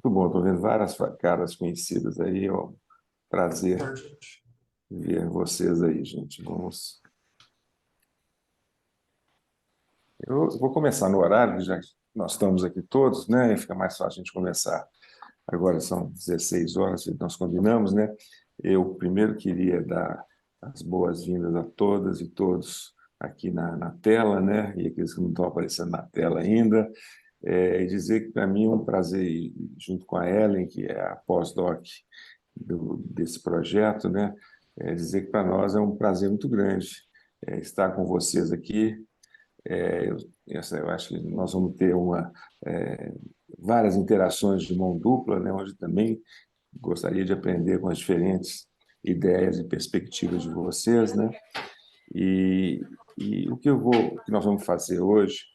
Muito bom, estou vendo várias caras conhecidas aí. É um prazer ver vocês aí, gente. Eu vou começar no horário, já que nós estamos aqui todos, né? E fica mais fácil a gente começar. Agora são 16 horas, nós combinamos, né? Eu primeiro queria dar as boas-vindas a todas e todos aqui na tela, né? E aqueles que não estão aparecendo na tela ainda. E dizer que para mim é um prazer, junto com a Ellen, que é a pós-doc desse projeto, né? Dizer que para nós é um prazer muito grande estar com vocês aqui. Eu acho que nós vamos ter é, várias interações de mão dupla, né? Onde também gostaria de aprender com as diferentes ideias e perspectivas de vocês, né? E, e o que nós vamos fazer hoje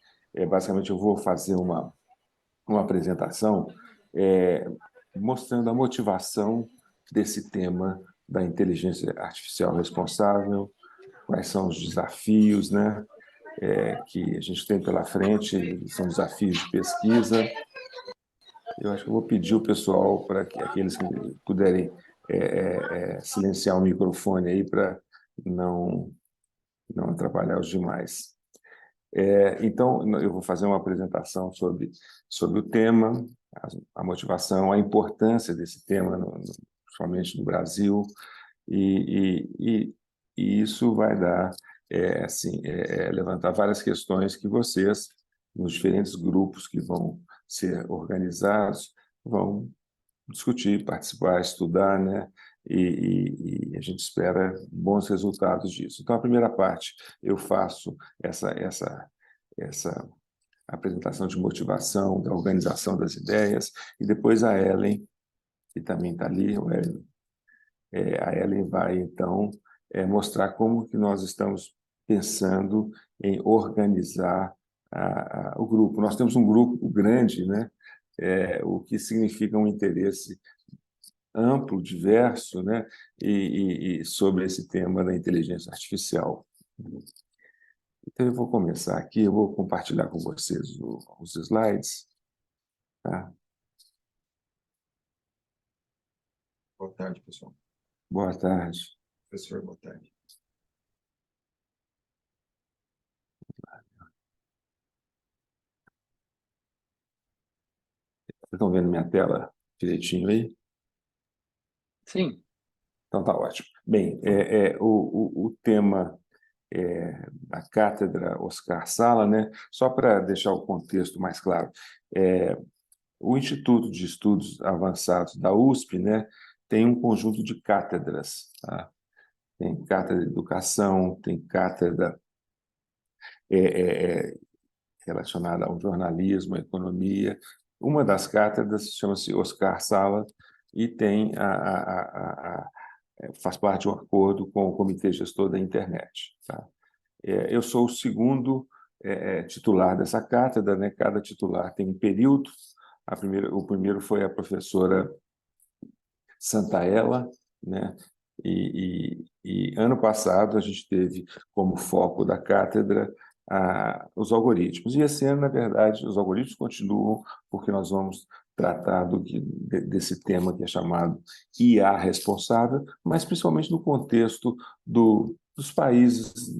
basicamente, eu vou fazer uma apresentação é, mostrando a motivação desse tema da inteligência artificial responsável, quais são os desafios, né, que a gente tem pela frente, são desafios de pesquisa. Eu acho que eu vou pedir o pessoal para que aqueles que puderem silenciar o microfone aí para não, não atrapalhar os demais. Então, eu vou fazer uma apresentação sobre o tema, a motivação, a importância desse tema, principalmente no Brasil, e isso vai dar, levantar várias questões que vocês, nos diferentes grupos que vão ser organizados, vão discutir, participar, estudar, né? E a gente espera bons resultados disso. Então, a primeira parte, eu faço essa apresentação de motivação, da organização das ideias, e depois a Ellen, que também está ali, a Ellen vai, então, mostrar como que nós estamos pensando em organizar o grupo. Nós temos um grupo grande, né? O que significa um interesse amplo, diverso, né? E sobre esse tema da inteligência artificial. Então, eu vou começar aqui, eu vou compartilhar com vocês os slides. Tá? Boa tarde, pessoal. Boa tarde. Professor, boa tarde. Vocês estão vendo minha tela direitinho aí? Sim. Então, tá ótimo. Bem, o tema da cátedra Oscar Sala, né? Só para deixar o contexto mais claro, o Instituto de Estudos Avançados da USP, né, tem um conjunto de cátedras. Tá? Tem cátedra de educação, tem cátedra é, é, relacionada ao jornalismo, à economia. Uma das cátedras chama-se Oscar Sala e tem faz parte de um acordo com o Comitê Gestor da Internet. Tá? Eu sou o segundo titular dessa cátedra, né? Cada titular tem um período. O primeiro foi a professora Santaella, né? E ano passado a gente teve como foco da cátedra os algoritmos. E esse ano, na verdade, os algoritmos continuam, porque nós vamos tratar desse tema que é chamado IA responsável, mas principalmente no contexto dos países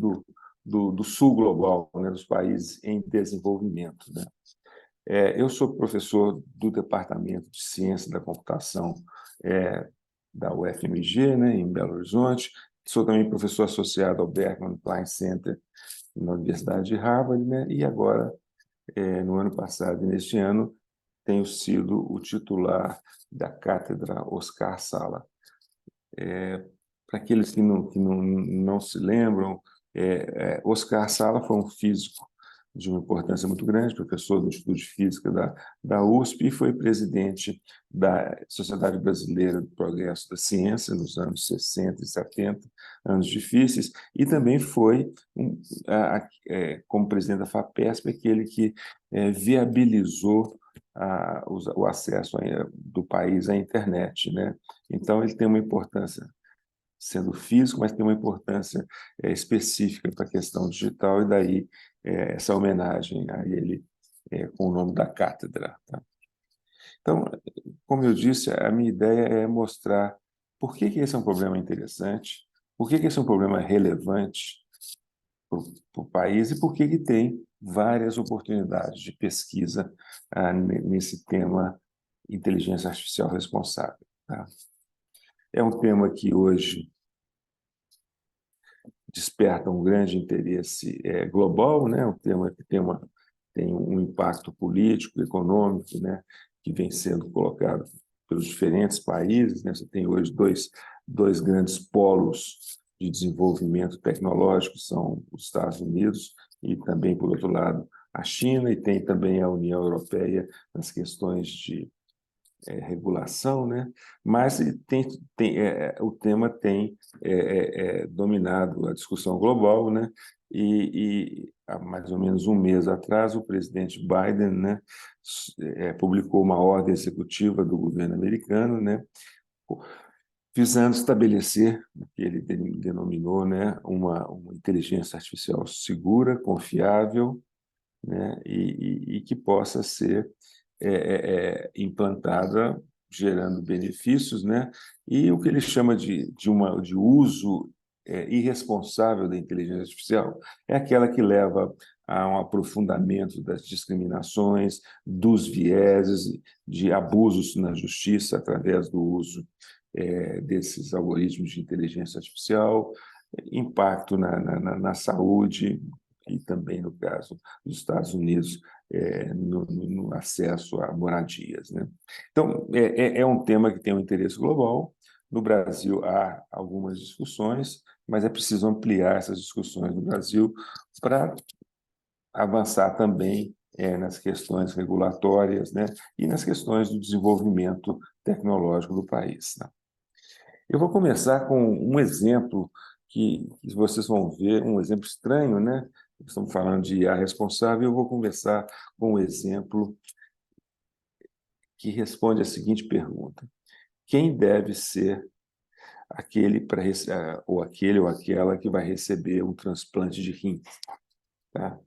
do sul global, né, dos países em desenvolvimento. Né? Eu sou professor do Departamento de Ciência da Computação da UFMG, né, em Belo Horizonte. Sou também professor associado ao Berkman Klein Center na Universidade de Harvard, né, e agora, no ano passado e neste ano, tenho sido o titular da cátedra Oscar Sala. Para aqueles que não se lembram, Oscar Sala foi um físico de uma importância muito grande, professor do Instituto de Física da USP e foi presidente da Sociedade Brasileira do Progresso da Ciência nos anos 60 e 70, anos difíceis, e também foi, como presidente da FAPESP, aquele que viabilizou o acesso do país à internet, né? Então, ele tem uma importância sendo físico, mas tem uma importância específica para a questão digital, e daí essa homenagem a ele com o nome da cátedra. Tá? Então, como eu disse, a minha ideia é mostrar por que esse é um problema interessante, por que esse é um problema relevante para o país e por que tem várias oportunidades de pesquisa nesse tema inteligência artificial responsável. Tá? É um tema que hoje desperta um grande interesse global, né? Um tema que tem um impacto político, econômico, né? Que vem sendo colocado pelos diferentes países, né? Você tem hoje dois grandes polos de desenvolvimento tecnológico, são os Estados Unidos e também, por outro lado, a China, e tem também a União Europeia nas questões de regulação, né? Mas o tema tem dominado a discussão global, né? E há mais ou menos um mês atrás, o presidente Biden, né, publicou uma ordem executiva do governo americano, né, visando estabelecer o que ele denominou, né, uma inteligência artificial segura, confiável, né, e que possa ser implantada, gerando benefícios, né? E o que ele chama de uso irresponsável da inteligência artificial é aquela que leva a um aprofundamento das discriminações, dos vieses, de abusos na justiça através do uso desses algoritmos de inteligência artificial, impacto na saúde e também, no caso dos Estados Unidos, no acesso a moradias, né? Então, é um tema que tem um interesse global. No Brasil, há algumas discussões, mas é preciso ampliar essas discussões no Brasil para avançar também nas questões regulatórias, né? E nas questões do desenvolvimento tecnológico do país, né? Eu vou começar com um exemplo que vocês vão ver, um exemplo estranho, né? Estamos falando de IA responsável, eu vou conversar com um exemplo que responde a seguinte pergunta: quem deve ser aquele ou aquele ou aquela que vai receber um transplante de rim? Tá?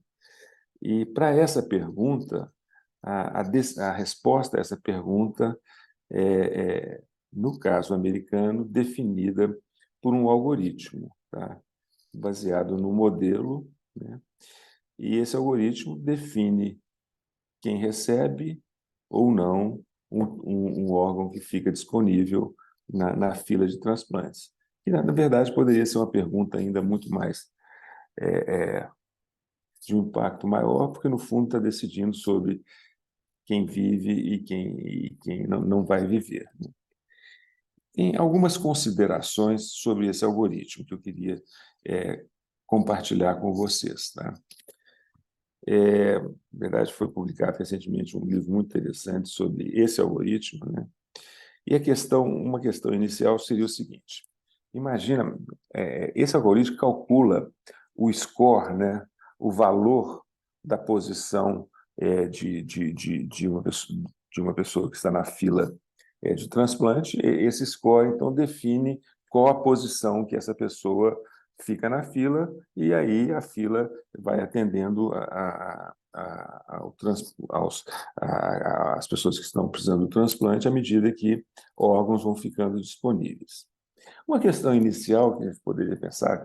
E para essa pergunta, a resposta a essa pergunta no caso americano, definida por um algoritmo, tá? Baseado no modelo, né? E esse algoritmo define quem recebe ou não um órgão que fica disponível na fila de transplantes. E, na verdade, poderia ser uma pergunta ainda muito mais de um impacto maior, porque, no fundo, está decidindo sobre quem vive e quem não vai viver. Tem algumas considerações sobre esse algoritmo que eu queria compartilhar com vocês. Tá? Na verdade, foi publicado recentemente um livro muito interessante sobre esse algoritmo, né? E uma questão inicial seria o seguinte: imagina, esse algoritmo calcula o score, né? O valor da posição de uma pessoa que está na fila de transplante. Esse score, então, define qual a posição que essa pessoa fica na fila, e aí a fila vai atendendo as pessoas que estão precisando do transplante à medida que órgãos vão ficando disponíveis. Uma questão inicial que a gente poderia pensar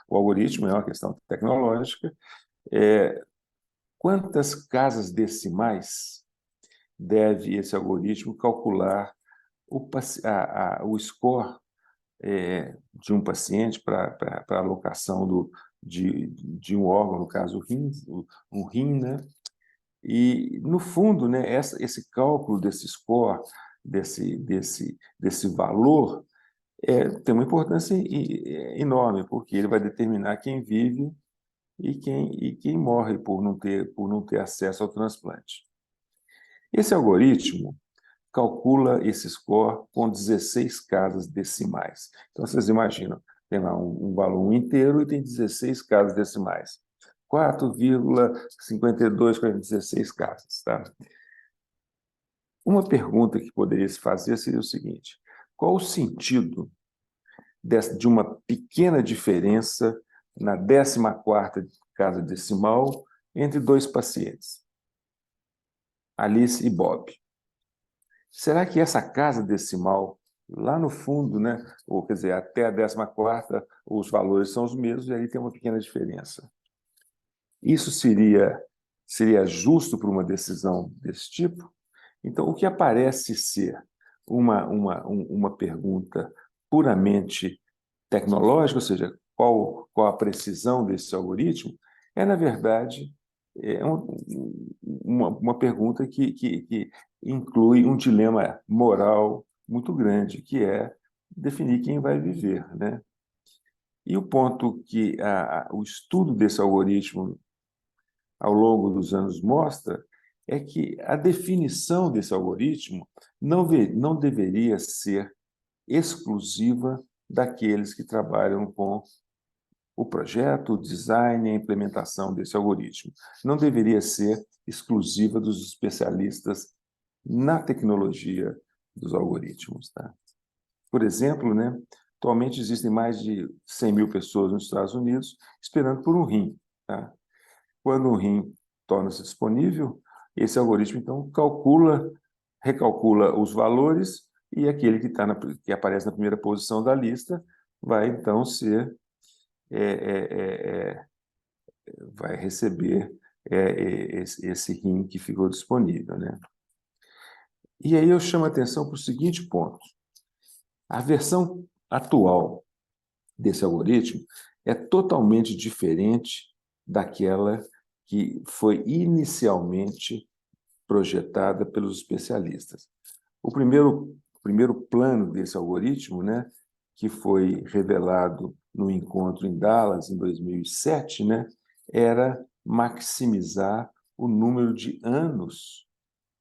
o algoritmo é uma questão tecnológica. Quantas casas decimais deve esse algoritmo calcular o score de um paciente para a alocação de um órgão, no caso, um rim, né? E, no fundo, né, esse cálculo desse score, desse valor, tem uma importância enorme, porque ele vai determinar quem vive e quem morre por não ter acesso ao transplante. Esse algoritmo calcula esse score com 16 casas decimais. Então, vocês imaginam, tem lá um valor inteiro e tem 16 casas decimais. 4,52 com 16 casas. Tá? Uma pergunta que poderia se fazer seria o seguinte: qual o sentido de uma pequena diferença na 14ª casa decimal entre dois pacientes, Alice e Bob? será que essa casa decimal, lá no fundo, né, ou quer dizer, até a 14ª, os valores são os mesmos e aí tem uma pequena diferença. Isso seria justo para uma decisão desse tipo? Então, o que aparece ser uma pergunta puramente tecnológica, ou seja, qual a precisão desse algoritmo, na verdade, uma pergunta que inclui um dilema moral muito grande, que é definir quem vai viver, né? E o ponto que o estudo desse algoritmo ao longo dos anos mostra é que a definição desse algoritmo não deveria ser exclusiva daqueles que trabalham com o projeto, o design e a implementação desse algoritmo. Não deveria ser exclusiva dos especialistas na tecnologia dos algoritmos. Tá? Por exemplo, né, atualmente existem mais de 100 mil pessoas nos Estados Unidos esperando por um rim. Tá? Quando um rim torna-se disponível, esse algoritmo, então, recalcula os valores e aquele que aparece na primeira posição da lista vai, então, é, é, é, vai receber esse rim que ficou disponível, né? E aí eu chamo a atenção para o seguinte ponto. A versão atual desse algoritmo é totalmente diferente daquela que foi inicialmente projetada pelos especialistas. O primeiro plano desse algoritmo, né, que foi revelado no encontro em Dallas, em 2007, né, era maximizar o número de anos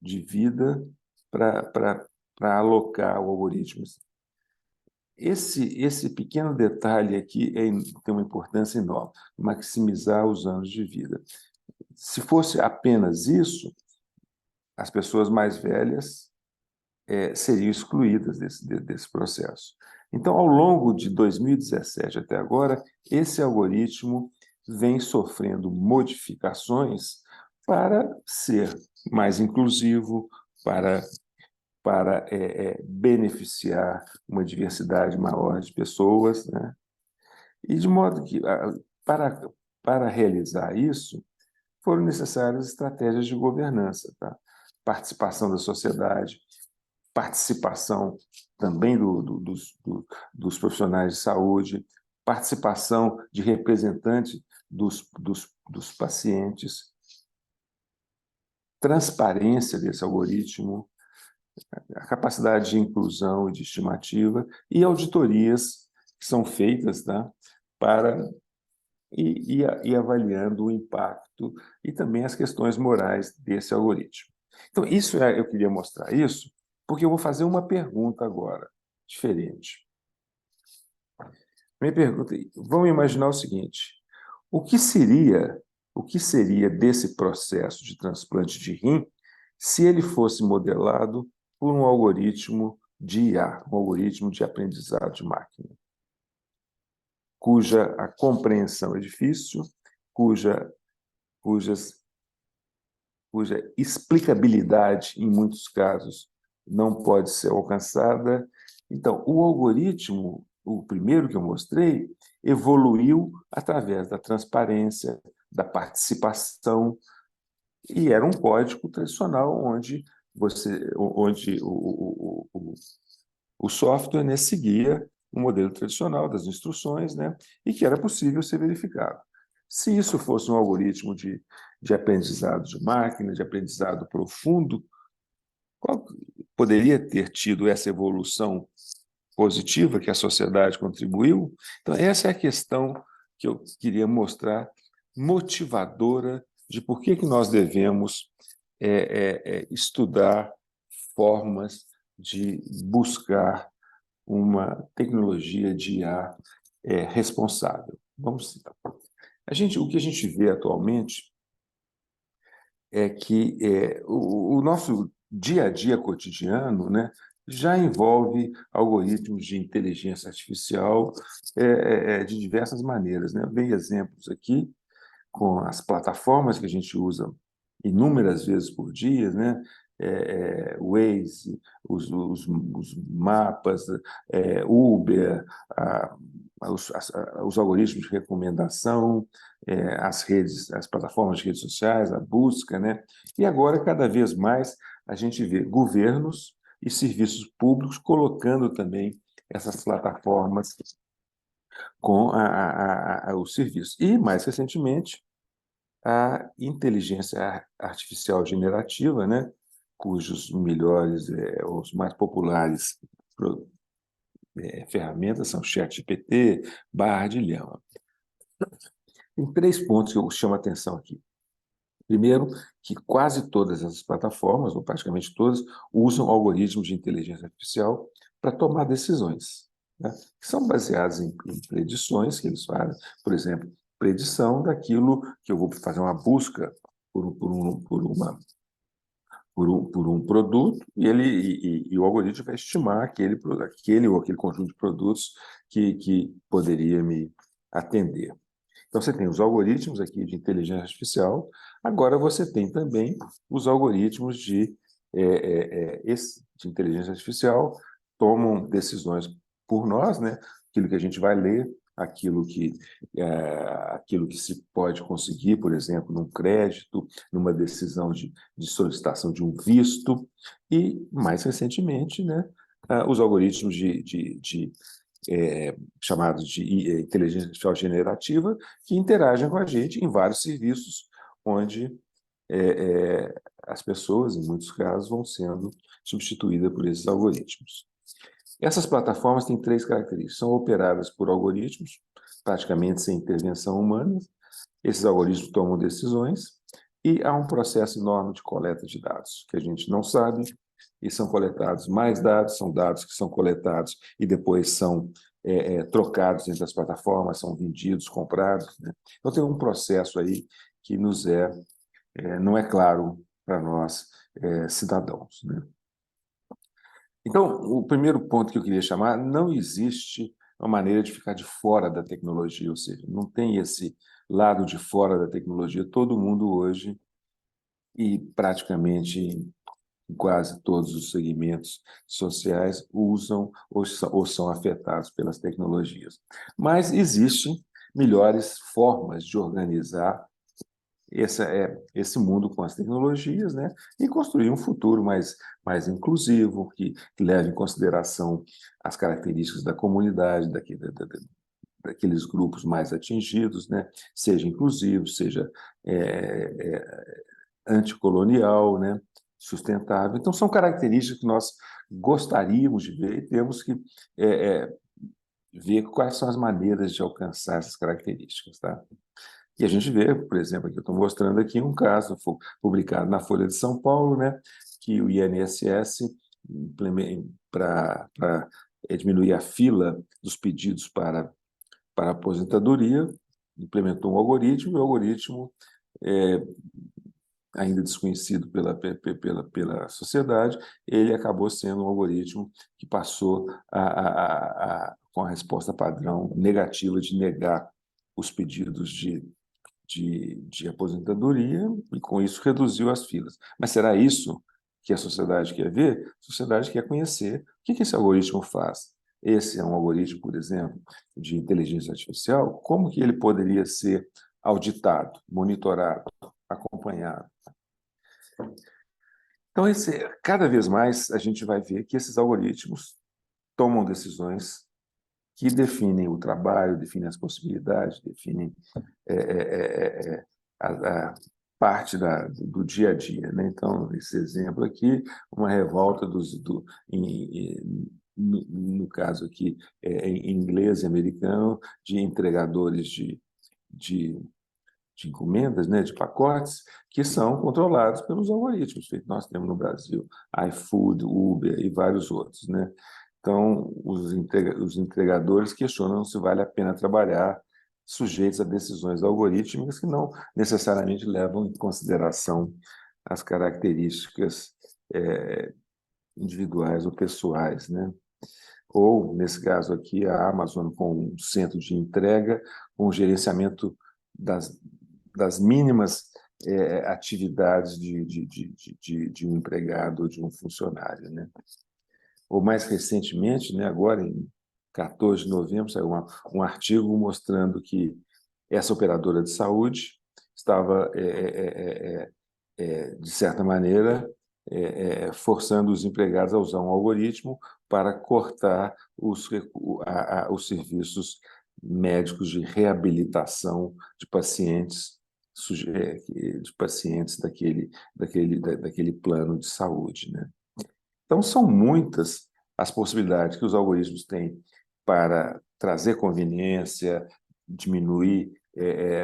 de vida para alocar o algoritmo. Esse pequeno detalhe aqui tem uma importância enorme, maximizar os anos de vida. Se fosse apenas isso, as pessoas mais velhas seriam excluídas desse processo. Então, ao longo de 2017 até agora, esse algoritmo vem sofrendo modificações para ser mais inclusivo, para beneficiar uma diversidade maior de pessoas, né? E de modo que, para realizar isso, foram necessárias estratégias de governança, tá? Participação da sociedade, participação também dos profissionais de saúde, participação de representantes dos pacientes, transparência desse algoritmo, a capacidade de inclusão e de estimativa e auditorias que são feitas, tá, para ir avaliando o impacto e também as questões morais desse algoritmo. Então, eu queria mostrar isso porque eu vou fazer uma pergunta agora, diferente. Minha pergunta, vamos imaginar o seguinte, o que seria desse processo de transplante de rim se ele fosse modelado por um algoritmo de IA, um algoritmo de aprendizado de máquina, cuja a compreensão é difícil, cuja, cujas, cuja explicabilidade, em muitos casos, não pode ser alcançada. Então, o algoritmo, o primeiro que eu mostrei, evoluiu através da transparência, da participação, e era um código tradicional onde o software, né, seguia o modelo tradicional das instruções, né, e que era possível ser verificado. Se isso fosse um algoritmo de aprendizado de máquina, de aprendizado profundo, qual poderia ter tido essa evolução positiva que a sociedade contribuiu? Então, essa é a questão que eu queria mostrar, motivadora de por que nós devemos estudar formas de buscar uma tecnologia de IA responsável. O que a gente vê atualmente é que o nosso dia a dia cotidiano, né, já envolve algoritmos de inteligência artificial de diversas maneiras, né? Eu dei exemplos aqui com as plataformas que a gente usa inúmeras vezes por dia, né? Waze, os mapas, Uber, os algoritmos de recomendação, as redes, as plataformas de redes sociais, a busca, né? E agora, cada vez mais, a gente vê governos e serviços públicos colocando também essas plataformas com os serviços. E, mais recentemente, a inteligência artificial generativa, né, cujos melhores, os mais populares ferramentas são ChatGPT, Bard e Llama. Tem 3 pontos que eu chamo a atenção aqui. Primeiro, que quase todas essas plataformas, ou praticamente todas, usam algoritmos de inteligência artificial para tomar decisões, né, que são baseadas em predições que eles fazem. Por exemplo, predição daquilo que eu vou fazer uma busca por um produto e o algoritmo vai estimar aquele ou aquele conjunto de produtos que poderia me atender. Então, você tem os algoritmos aqui de inteligência artificial, agora você tem também os algoritmos de inteligência artificial, tomam decisões por nós, né? Aquilo que a gente vai ler, aquilo que se pode conseguir, por exemplo, num crédito, numa decisão de solicitação de um visto, e, mais recentemente, né, os algoritmos chamados de inteligência artificial generativa, que interagem com a gente em vários serviços, onde as pessoas, em muitos casos, vão sendo substituídas por esses algoritmos. Essas plataformas têm 3 características. São operadas por algoritmos, praticamente sem intervenção humana. Esses algoritmos tomam decisões e há um processo enorme de coleta de dados, que a gente não sabe, e são coletados mais dados, são dados que são coletados e depois são trocados entre as plataformas, são vendidos, comprados, né? Então, tem um processo aí que não é claro para nós, cidadãos, né? Então, o primeiro ponto que eu queria chamar, não existe uma maneira de ficar de fora da tecnologia, ou seja, não tem esse lado de fora da tecnologia. Todo mundo hoje, e praticamente em quase todos os segmentos sociais, usam ou são afetados pelas tecnologias. Mas existem melhores formas de organizar esse mundo com as tecnologias, né? E construir um futuro mais inclusivo, que leve em consideração as características da comunidade, daqueles grupos mais atingidos, né? Seja inclusivo, seja anticolonial, né? Sustentável. Então, são características que nós gostaríamos de ver e temos que ver quais são as maneiras de alcançar essas características, tá? E a gente vê, por exemplo, aqui eu estou mostrando aqui um caso publicado na Folha de São Paulo, né, que o INSS, para diminuir a fila dos pedidos para aposentadoria, implementou um algoritmo, e o algoritmo, ainda desconhecido pela sociedade, ele acabou sendo um algoritmo que passou com a resposta padrão negativa de negar os pedidos de aposentadoria e, com isso, reduziu as filas. Mas será isso que a sociedade quer ver? A sociedade quer conhecer o que esse algoritmo faz. Esse é um algoritmo, por exemplo, de inteligência artificial. Como que ele poderia ser auditado, monitorado, acompanhado? Então, cada vez mais a gente vai ver que esses algoritmos tomam decisões que definem o trabalho, definem as possibilidades, definem a parte do dia a dia, né? Então, esse exemplo aqui, uma revolta no caso aqui, em inglês e americano, de entregadores de encomendas, né, de pacotes, que são controlados pelos algoritmos, feito nós temos no Brasil, iFood, Uber e vários outros, né? Então, os entregadores questionam se vale a pena trabalhar sujeitos a decisões algorítmicas que não necessariamente levam em consideração as características individuais ou pessoais, né? Ou, nesse caso aqui, a Amazon com um centro de entrega, com o gerenciamento das mínimas atividades de um empregado ou de um funcionário, né? Ou mais recentemente, né, agora em 14 de novembro, saiu um artigo mostrando que essa operadora de saúde estava, de certa maneira, forçando os empregados a usar um algoritmo para cortar os serviços médicos de reabilitação de pacientes, de pacientes daquele plano de saúde, né? Então, são muitas as possibilidades que os algoritmos têm para trazer conveniência, diminuir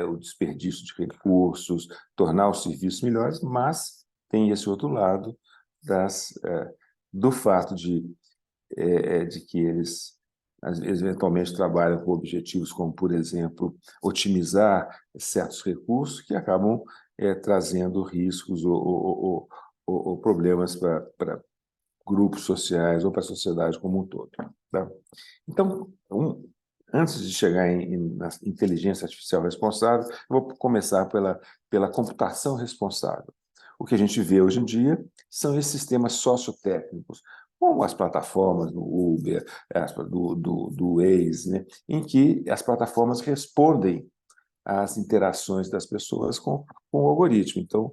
o desperdício de recursos, tornar os serviços melhores, mas tem esse outro lado do fato de que eles, às vezes, eventualmente trabalham com objetivos como, por exemplo, otimizar certos recursos que acabam trazendo riscos ou problemas para grupos sociais ou para a sociedade como um todo. Tá? Então, antes de chegar na inteligência artificial responsável, eu vou começar pela computação responsável. O que a gente vê hoje em dia são esses sistemas sociotécnicos, como as plataformas do Uber, do Waze, né, em que as plataformas respondem às interações das pessoas com o algoritmo. Então,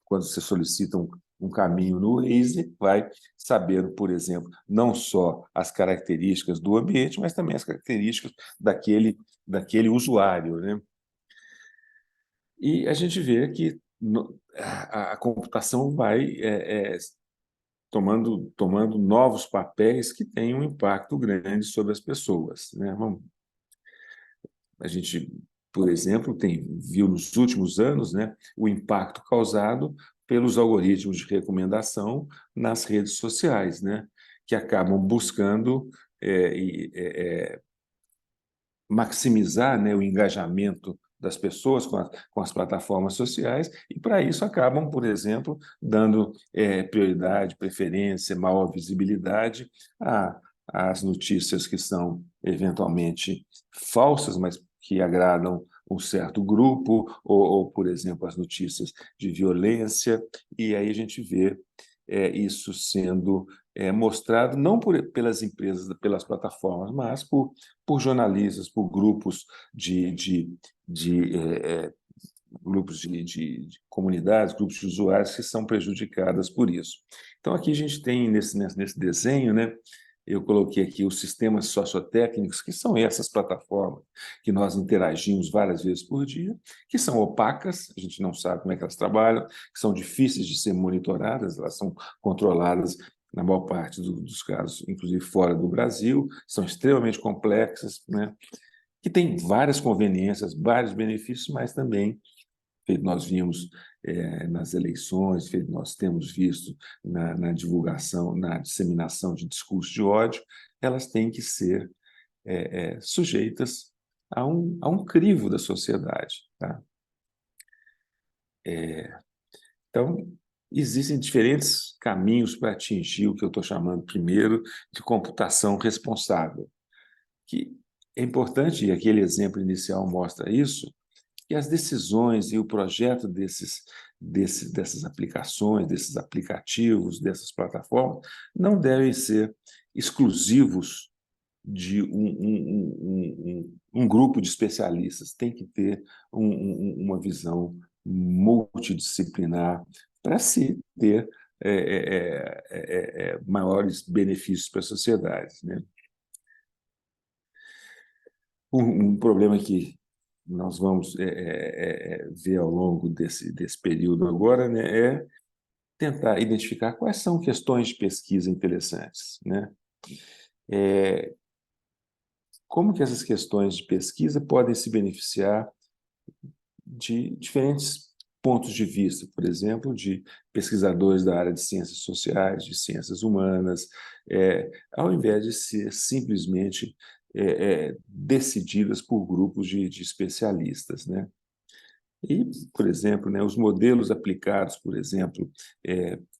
quando você solicita um caminho no Waze, vai sabendo, por exemplo, não só as características do ambiente, mas também as características daquele usuário, né? E a gente vê que a computação vai tomando novos papéis que têm um impacto grande sobre as pessoas, né? A gente, por exemplo, viu nos últimos anos, né, o impacto causado pelos algoritmos de recomendação nas redes sociais, né, que acabam buscando maximizar, né, o engajamento das pessoas com as plataformas sociais e, para isso, acabam, por exemplo, dando prioridade, preferência, maior visibilidade às notícias que são eventualmente falsas, mas que agradam um certo grupo, por exemplo, as notícias de violência, e aí a gente vê isso sendo mostrado não pelas empresas, pelas plataformas, mas por jornalistas, por grupos de comunidades, grupos de usuários que são prejudicadas por isso. Então, aqui a gente tem, nesse desenho, né, eu coloquei aqui os sistemas sociotécnicos, que são essas plataformas que nós interagimos várias vezes por dia, que são opacas, a gente não sabe como é que elas trabalham, que são difíceis de ser monitoradas, elas são controladas na maior parte dos casos, inclusive fora do Brasil, são extremamente complexas, né? Que tem várias conveniências, vários benefícios, mas também, feito nós vimos nas eleições, feito nós temos visto na divulgação, na disseminação de discurso de ódio, elas têm que ser sujeitas a um crivo da sociedade. Tá? Então, existem diferentes caminhos para atingir o que eu estou chamando primeiro de computação responsável, que é importante, e aquele exemplo inicial mostra isso, que as decisões e o projeto dessas aplicações, desses aplicativos, dessas plataformas, não devem ser exclusivos de um grupo de especialistas. Tem que ter uma visão multidisciplinar para se ter maiores benefícios para a sociedade, né? Um problema que nós vamos ver ao longo desse período agora, né, é tentar identificar quais são questões de pesquisa interessantes, né? Como que essas questões de pesquisa podem se beneficiar de diferentes pontos de vista, por exemplo, de pesquisadores da área de ciências sociais, de ciências humanas, ao invés de ser simplesmente decididas por grupos de especialistas, né? E, por exemplo, né, os modelos aplicados, por exemplo,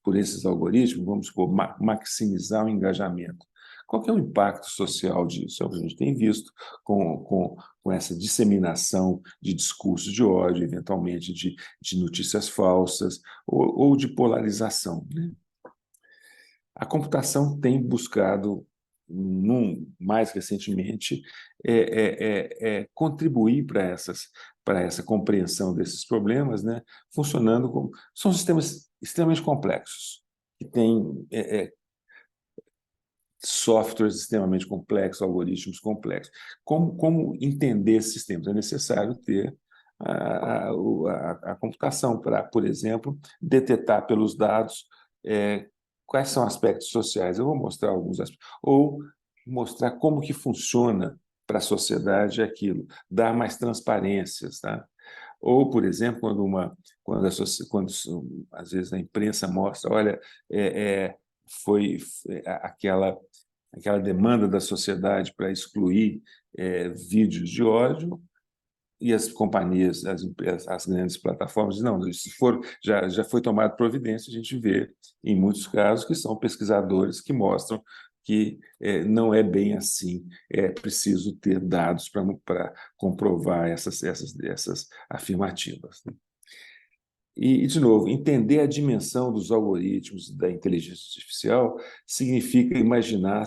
por esses algoritmos, vamos supor, maximizar o engajamento. Qual que é o impacto social disso? É o que a gente tem visto com essa disseminação de discursos de ódio, eventualmente de notícias falsas ou de polarização, né? A computação tem buscado, mais recentemente, contribuir para essa compreensão desses problemas, né? Funcionando como... São sistemas extremamente complexos, que têm softwares extremamente complexos, algoritmos complexos. Como entender esses sistemas? É necessário ter a computação para, por exemplo, detectar pelos dados quais são aspectos sociais. Eu vou mostrar alguns aspectos. Ou mostrar como que funciona para a sociedade aquilo, dar mais transparências, tá? Ou, por exemplo, quando às vezes a imprensa mostra, olha, foi aquela demanda da sociedade para excluir vídeos de ódio, e as companhias, as grandes plataformas, não, se for, já foi tomada providência, a gente vê, em muitos casos, que são pesquisadores que mostram que não é bem assim, é preciso ter dados para comprovar essas afirmativas, né? De novo, entender a dimensão dos algoritmos da inteligência artificial significa imaginar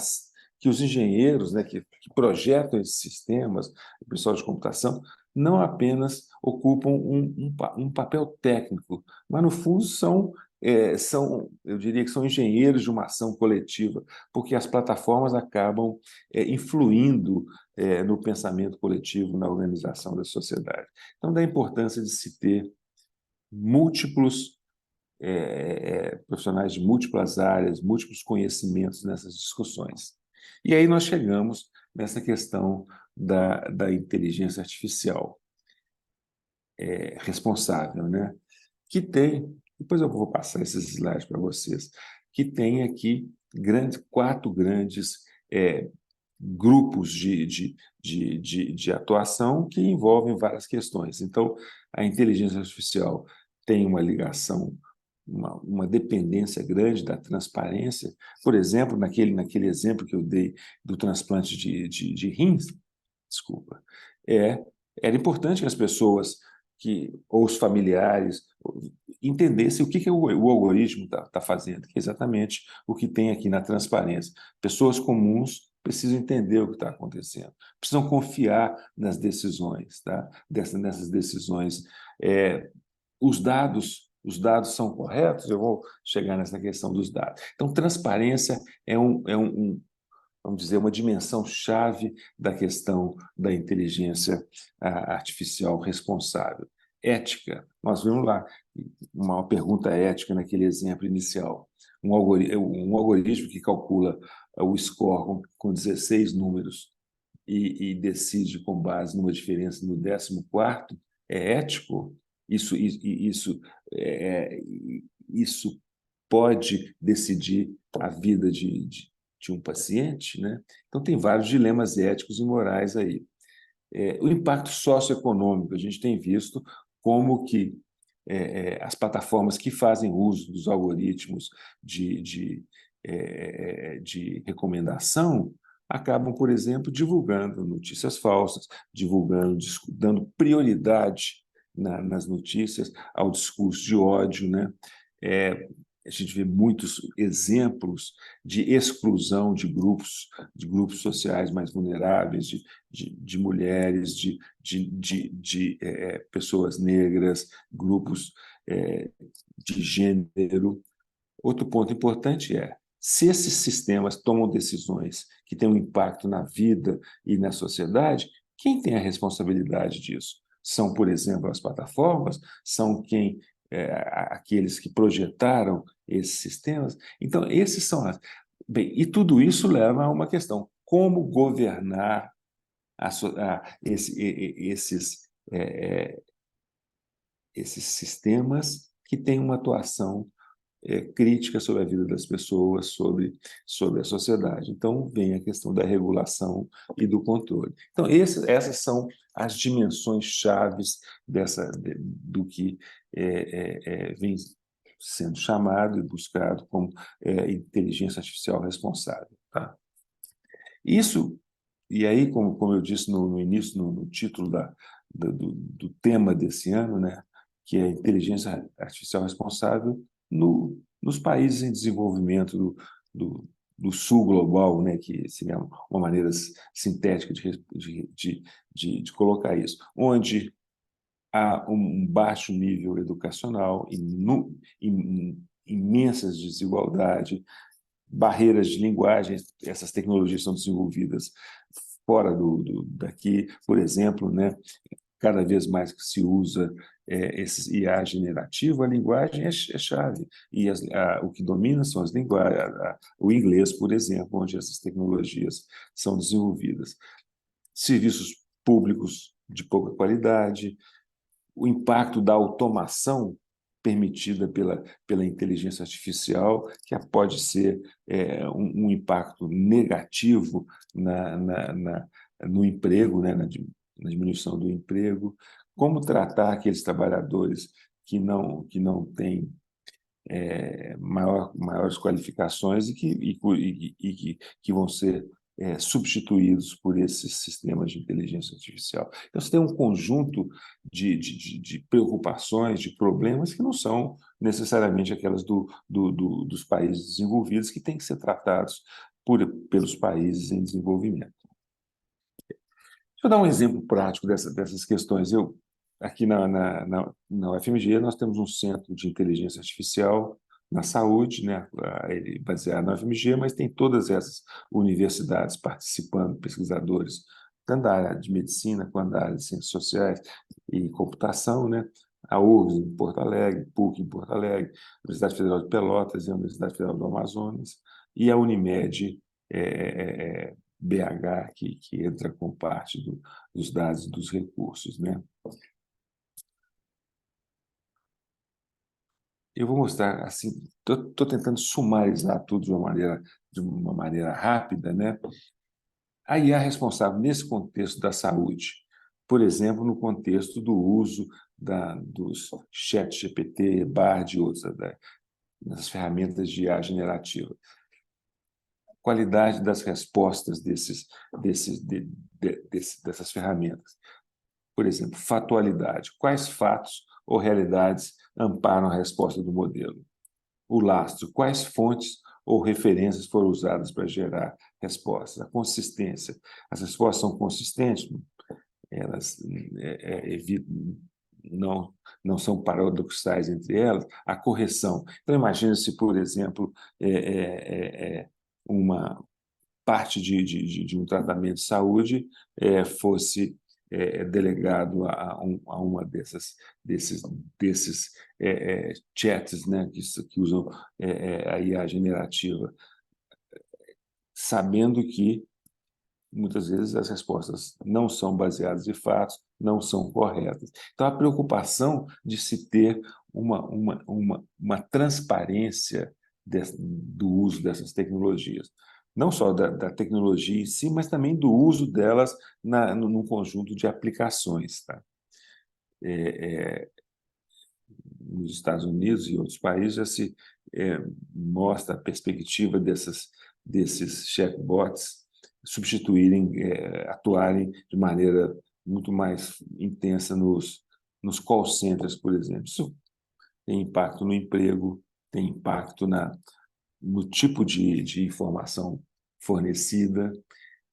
que os engenheiros, né, que projetam esses sistemas, o pessoal de computação, não apenas ocupam um papel técnico, mas, no fundo, eu diria que são engenheiros de uma ação coletiva, porque as plataformas acabam influindo no pensamento coletivo, na organização da sociedade. Então, da importância de se ter múltiplos profissionais de múltiplas áreas, múltiplos conhecimentos nessas discussões. E aí nós chegamos nessa questão da inteligência artificial responsável, né? Que tem, depois eu vou passar esses slides para vocês, que tem aqui quatro grandes grupos de atuação que envolvem várias questões. Então, a inteligência artificial tem uma ligação, uma dependência grande da transparência. Por exemplo, naquele exemplo que eu dei do transplante de rins, desculpa, era importante que as pessoas ou os familiares entendessem o que o algoritmo está fazendo, que é exatamente o que tem aqui na transparência. Pessoas comuns precisam entender o que está acontecendo, precisam confiar nas decisões, tá? Nessas decisões. Os dados são corretos? Eu vou chegar nessa questão dos dados. Então, transparência vamos dizer, uma dimensão chave da questão da inteligência artificial responsável. Ética, nós vimos lá uma pergunta ética naquele exemplo inicial. Um algoritmo que calcula o score com 16 números e decide com base numa diferença no 14º, é ético? É, isso pode decidir a vida de um paciente, né? Então, tem vários dilemas éticos e morais aí. O impacto socioeconômico, a gente tem visto como que as plataformas que fazem uso dos algoritmos de recomendação acabam, por exemplo, divulgando notícias falsas, dando prioridade nas notícias ao discurso de ódio, né? A gente vê muitos exemplos de exclusão de grupos sociais mais vulneráveis, de mulheres, de pessoas negras, grupos de gênero. Outro ponto importante se esses sistemas tomam decisões que têm um impacto na vida e na sociedade, quem tem a responsabilidade disso? São, por exemplo, as plataformas? São aqueles que projetaram esses sistemas? Então, esses são Bem, e tudo isso leva a uma questão: como governar esses sistemas que têm uma atuação crítica sobre a vida das pessoas, sobre a sociedade. Então, vem a questão da regulação e do controle. Então, essas são as dimensões chaves do que vem sendo chamado e buscado como inteligência artificial responsável. Tá? Isso, e aí, como eu disse no início, no título do tema desse ano, né, que é a inteligência artificial responsável nos países em desenvolvimento do sul global, né, que seria uma maneira sintética de colocar isso, onde há um baixo nível educacional, imensas desigualdades, barreiras de linguagem. Essas tecnologias são desenvolvidas fora daqui, por exemplo, né? Cada vez mais que se usa esse IA generativo, a linguagem é chave. E o que domina são as linguagens, o inglês, por exemplo, onde essas tecnologias são desenvolvidas. Serviços públicos de pouca qualidade, o impacto da automação permitida pela inteligência artificial, que pode ser um impacto negativo no emprego, né, na diminuição do emprego. Como tratar aqueles trabalhadores que não têm maiores qualificações que vão ser substituídos por esses sistemas de inteligência artificial. Então, você tem um conjunto de preocupações, de problemas que não são necessariamente aquelas dos países desenvolvidos, que têm que ser tratados pelos países em desenvolvimento. Deixa eu dar um exemplo prático dessas questões. Aqui na UFMG, nós temos um centro de inteligência artificial na saúde, né? Ele baseado na UFMG, mas tem todas essas universidades participando, pesquisadores, tanto da área de medicina quanto da área de ciências sociais e computação, né? A URGS em Porto Alegre, PUC em Porto Alegre, a Universidade Federal de Pelotas e a Universidade Federal do Amazonas, e a Unimed, BH, que entra com parte dos dados e dos recursos, né? Eu vou mostrar assim, estou tentando sumarizar tudo de uma maneira rápida, né? A IA responsável nesse contexto da saúde, por exemplo, no contexto do uso dos chat GPT, Bard e outras, das ferramentas de IA generativa. Qualidade das respostas dessas ferramentas. Por exemplo, fatualidade. Quais fatos ou realidades amparam a resposta do modelo? O lastro. Quais fontes ou referências foram usadas para gerar respostas? A consistência. As respostas são consistentes? Elas evitam, não são paradoxais entre elas? A correção. Então, imagine se, por exemplo, uma parte de um tratamento de saúde fosse delegado a uma desses chats, né, que usam a IA generativa, sabendo que muitas vezes as respostas não são baseadas em fatos, não são corretas. Então, a preocupação de se ter uma transparência do uso dessas tecnologias, não só da tecnologia em si, mas também do uso delas num conjunto de aplicações. Tá? Nos Estados Unidos e outros países já se mostra a perspectiva desses chatbots substituírem, atuarem de maneira muito mais intensa nos call centers, por exemplo. Isso tem impacto no emprego, tem impacto no tipo de informação fornecida.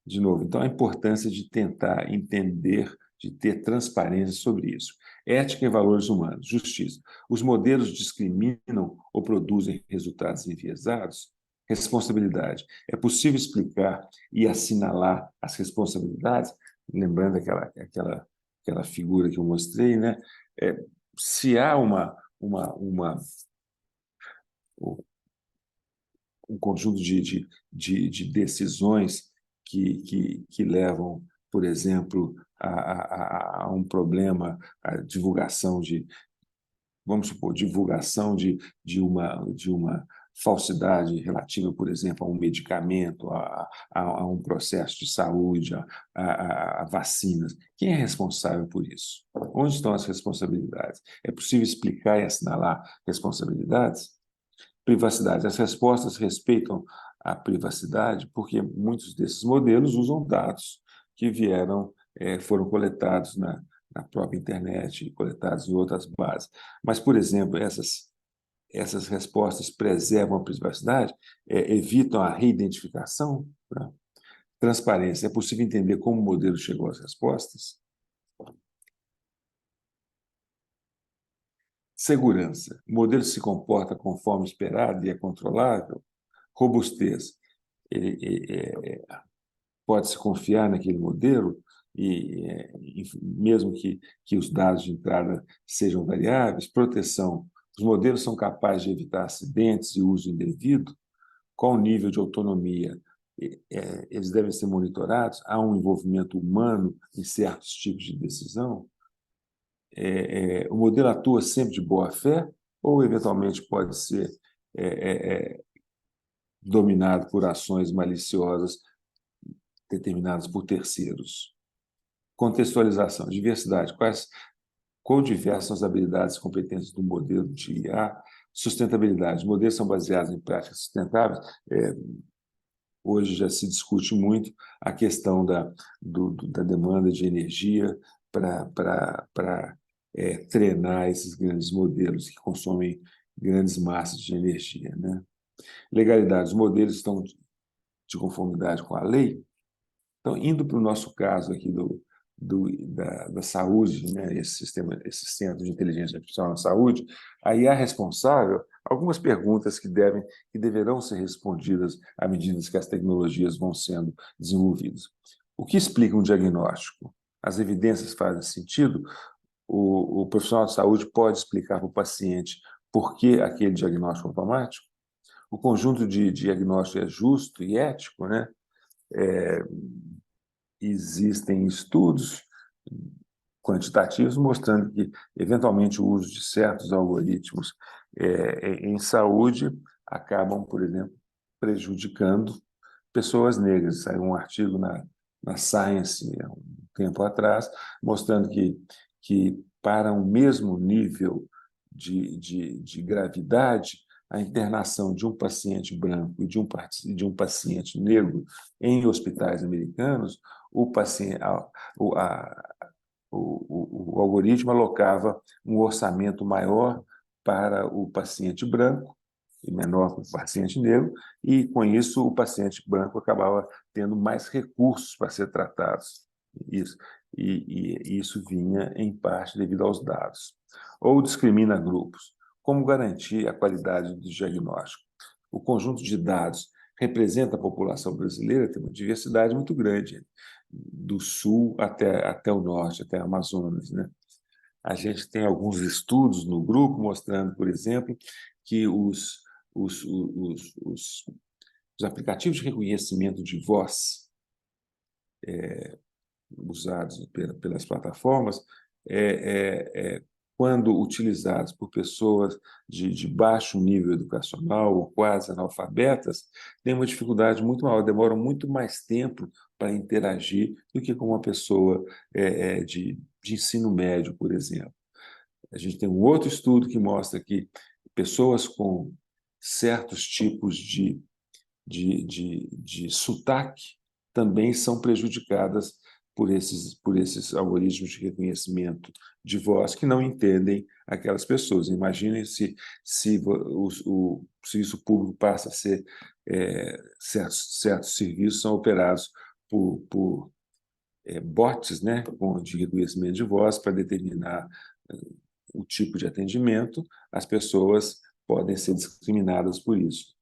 De novo, então, a importância de tentar entender, de ter transparência sobre isso. Ética e valores humanos, justiça. Os modelos discriminam ou produzem resultados enviesados? Responsabilidade. É possível explicar e assinalar as responsabilidades? Lembrando aquela figura que eu mostrei, né? Se há um conjunto de decisões que levam, por exemplo, a um problema, a divulgação vamos supor, divulgação de uma falsidade relativa, por exemplo, a um medicamento, a um processo de saúde, a vacinas. Quem é responsável por isso? Onde estão as responsabilidades? É possível explicar e assinalar responsabilidades? Privacidade. As respostas respeitam à privacidade, porque muitos desses modelos usam dados que foram coletados na própria internet, coletados em outras bases. Mas, por exemplo, essas respostas preservam a privacidade, evitam a reidentificação, né? Transparência. É possível entender como o modelo chegou às respostas? Segurança. O modelo se comporta conforme esperado e é controlável? Robustez. Pode-se confiar naquele modelo, mesmo que os dados de entrada sejam variáveis? Proteção. Os modelos são capazes de evitar acidentes e uso indevido? Qual o nível de autonomia? Eles devem ser monitorados? Há um envolvimento humano em certos tipos de decisão? O modelo atua sempre de boa fé ou, eventualmente, pode ser dominado por ações maliciosas determinadas por terceiros? Contextualização, diversidade. Quão diversas são as habilidades e competências do modelo de IA? Sustentabilidade. Os modelos são baseados em práticas sustentáveis? Hoje já se discute muito a questão da demanda de energia para treinar esses grandes modelos que consomem grandes massas de energia, né? Legalidade. Os modelos estão de conformidade com a lei? Então, indo para o nosso caso aqui da saúde, né, esse centro de inteligência artificial na saúde, a IA responsável, algumas perguntas que deverão ser respondidas à medida que as tecnologias vão sendo desenvolvidas. O que explica um diagnóstico? As evidências fazem sentido? O profissional de saúde pode explicar para o paciente por que aquele diagnóstico automático? O conjunto de diagnóstico é justo e ético, né? Existem estudos quantitativos mostrando que, eventualmente, o uso de certos algoritmos em saúde acabam, por exemplo, prejudicando pessoas negras. Saiu um artigo na Science, há um tempo atrás, mostrando que para o mesmo nível de gravidade, a internação de um paciente branco e de um paciente negro em hospitais americanos, o paciente, o algoritmo alocava um orçamento maior para o paciente branco e menor para o paciente negro, e, com isso, o paciente branco acabava tendo mais recursos para ser tratado. E isso vinha, em parte, devido aos dados. Ou discrimina grupos. Como garantir a qualidade do diagnóstico? O conjunto de dados representa a população brasileira, tem uma diversidade muito grande, do sul até o norte, até o Amazonas, né? A gente tem alguns estudos no grupo mostrando, por exemplo, que os aplicativos de reconhecimento de voz usados pelas plataformas, quando utilizados por pessoas de baixo nível educacional ou quase analfabetas, têm uma dificuldade muito maior, demoram muito mais tempo para interagir do que com uma pessoa de ensino médio, por exemplo. A gente tem um outro estudo que mostra que pessoas com certos tipos de sotaque também são prejudicadas por esses algoritmos de reconhecimento de voz que não entendem aquelas pessoas. Imaginem se o serviço público passa a ser certos serviços são operados por bots, né, de reconhecimento de voz para determinar o tipo de atendimento, as pessoas podem ser discriminadas por isso.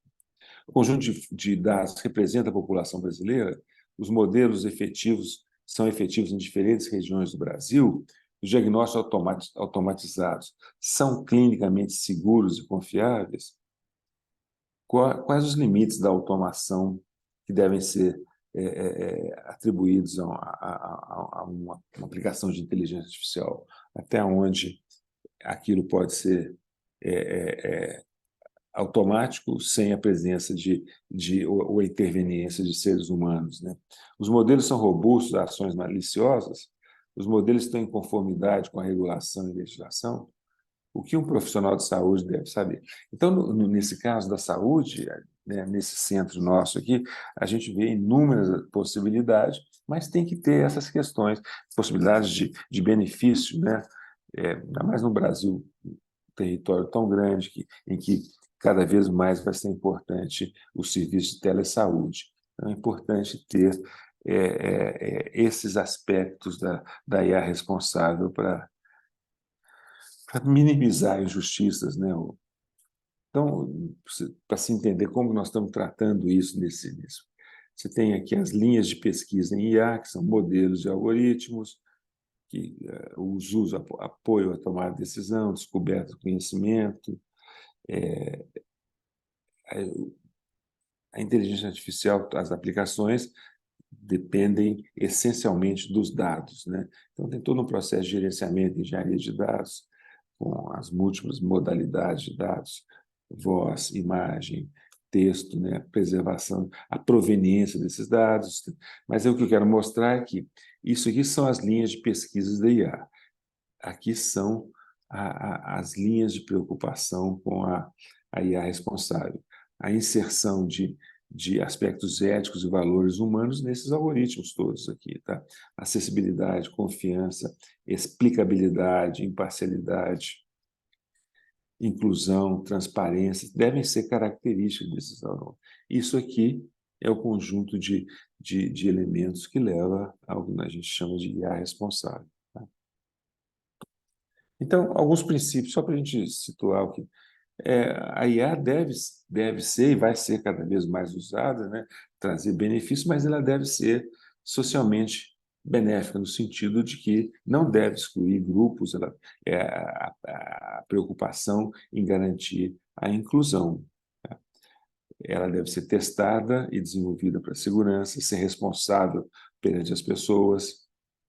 O conjunto de dados representa a população brasileira? Os modelos efetivos são efetivos em diferentes regiões do Brasil? Os diagnósticos automatizados são clinicamente seguros e confiáveis? Quais os limites da automação que devem ser atribuídos a uma aplicação de inteligência artificial? Até onde aquilo pode ser automático sem a presença ou a interveniência de seres humanos, né? Os modelos são robustos a ações maliciosas? Os modelos estão em conformidade com a regulação e legislação? O que um profissional de saúde deve saber? Então, nesse caso da saúde, né, nesse centro nosso aqui, a gente vê inúmeras possibilidades, mas tem que ter essas questões, possibilidades de benefício, né? Ainda mais no Brasil, um território tão grande em que cada vez mais vai ser importante o serviço de telesaúde. Então, é importante ter esses aspectos da IA responsável para minimizar injustiças, né? Então, para se entender como nós estamos tratando isso nisso, você tem aqui as linhas de pesquisa em IA, que são modelos de algoritmos, que os usos, apoio à tomada de decisão, descoberta do conhecimento, a inteligência artificial, as aplicações dependem essencialmente dos dados, né? Então, tem todo um processo de gerenciamento e engenharia de dados, com as múltiplas modalidades de dados, voz, imagem, texto, né? Preservação, a proveniência desses dados. Mas o que eu quero mostrar é que isso aqui são as linhas de pesquisas da IA. Aqui são as linhas de preocupação com a IA responsável. A inserção de aspectos éticos e valores humanos nesses algoritmos todos aqui, tá? Acessibilidade, confiança, explicabilidade, imparcialidade, inclusão, transparência, devem ser características desses algoritmos. Isso aqui é o conjunto de elementos que leva ao que a gente chama de IA responsável. Tá? Então, alguns princípios, só para a gente situar o que a IA deve ser e vai ser cada vez mais usada, né, trazer benefícios, mas ela deve ser socialmente benéfica, no sentido de que não deve excluir grupos, a preocupação em garantir a inclusão. Tá? Ela deve ser testada e desenvolvida para a segurança, ser responsável perante as pessoas,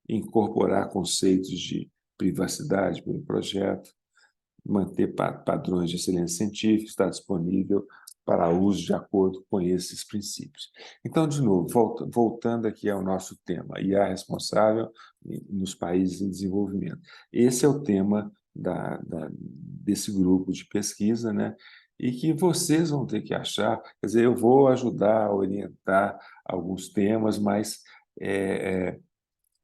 incorporar conceitos de privacidade pelo projeto, manter padrões de excelência científica, estar disponível para uso de acordo com esses princípios. Então, de novo, voltando aqui ao nosso tema, IA responsável nos países em desenvolvimento. Esse é o tema desse grupo de pesquisa, né? E que vocês vão ter que achar, quer dizer, eu vou ajudar a orientar alguns temas, mas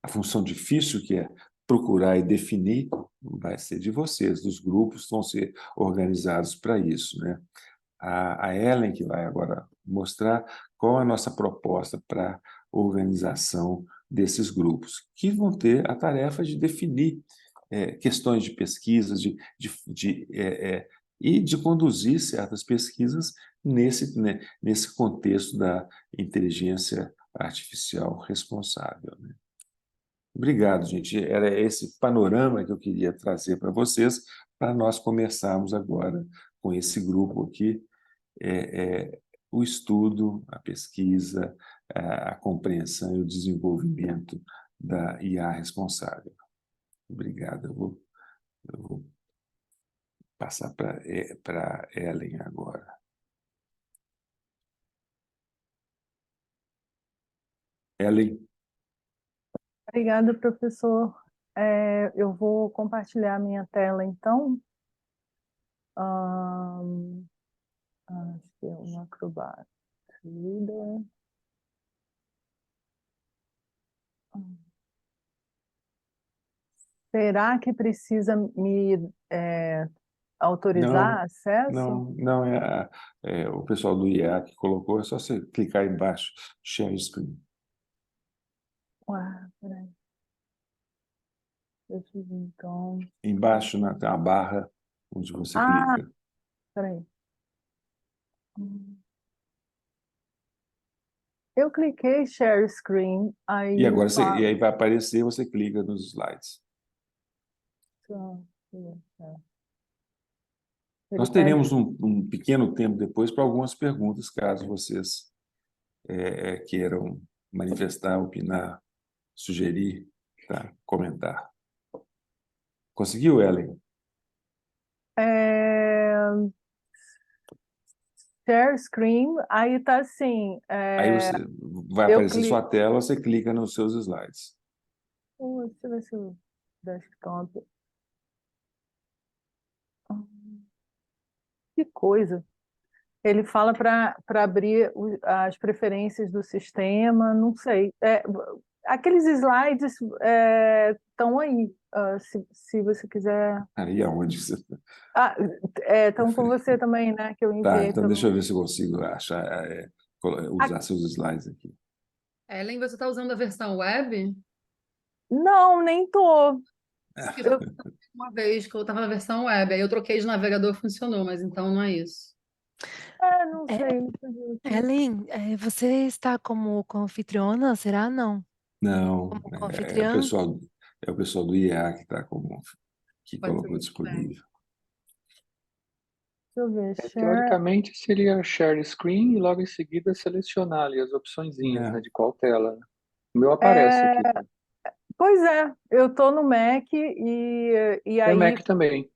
a função difícil que é procurar e definir vai ser de vocês, dos grupos que vão ser organizados para isso, né? A Ellen que vai agora mostrar qual a nossa proposta para organização desses grupos, que vão ter a tarefa de definir questões de pesquisas, e de conduzir certas pesquisas nesse contexto da inteligência artificial responsável, né? Obrigado, gente. Era esse panorama que eu queria trazer para vocês, para nós começarmos agora com esse grupo aqui, o estudo, a pesquisa, a compreensão e o desenvolvimento da IA responsável. Obrigado. Eu vou passar para Ellen agora. Ellen. Obrigada, professor. Eu vou compartilhar minha tela, então. Acho que é um Acrobat Reader. Será que precisa me autorizar Não, acesso? não o pessoal do IA que colocou, é só você clicar embaixo, share screen. Ué, peraí. Deixa eu ver, então. Embaixo tem uma barra onde você Ah, clica. peraí. Eu cliquei Share Screen, E aí agora e fala. aí vai aparecer, você clica nos slides. Ele Nós pede. teremos um pequeno tempo depois para algumas perguntas, caso vocês queiram manifestar, opinar, sugerir, tá? Comentar. Conseguiu, Ellen? É, Share Screen, aí tá assim. Aí você vai Eu aparecer clico. sua tela, você clica nos seus slides. Deixa eu ver se o desktop. Que coisa. Ele fala para abrir as preferências do sistema, não sei. Aqueles slides estão aí, se você quiser. Aí aonde você... Ah, estão com você também, né? Que eu Tá, enviei então deixa pelo. eu ver se eu consigo achar, usar seus slides aqui. Ellen, você está usando a versão web? Não, nem tô. Porque já Eu, aconteceu uma vez que eu estava na versão web, aí eu troquei de navegador, funcionou, mas então não é isso. não É, sei. Deixa eu ver aqui. Ellen, você está como anfitriona? Será não? Não, Como é o anfitriã? pessoal, é o pessoal do IEA que Pode ser colocou isso também. disponível. Deixa eu ver. Share. Teoricamente seria share screen e logo em seguida selecionar ali as opçõezinhas, É. né, de qual tela. O meu aparece aqui. Pois é, eu estou no Mac e Tem aí. Mac também.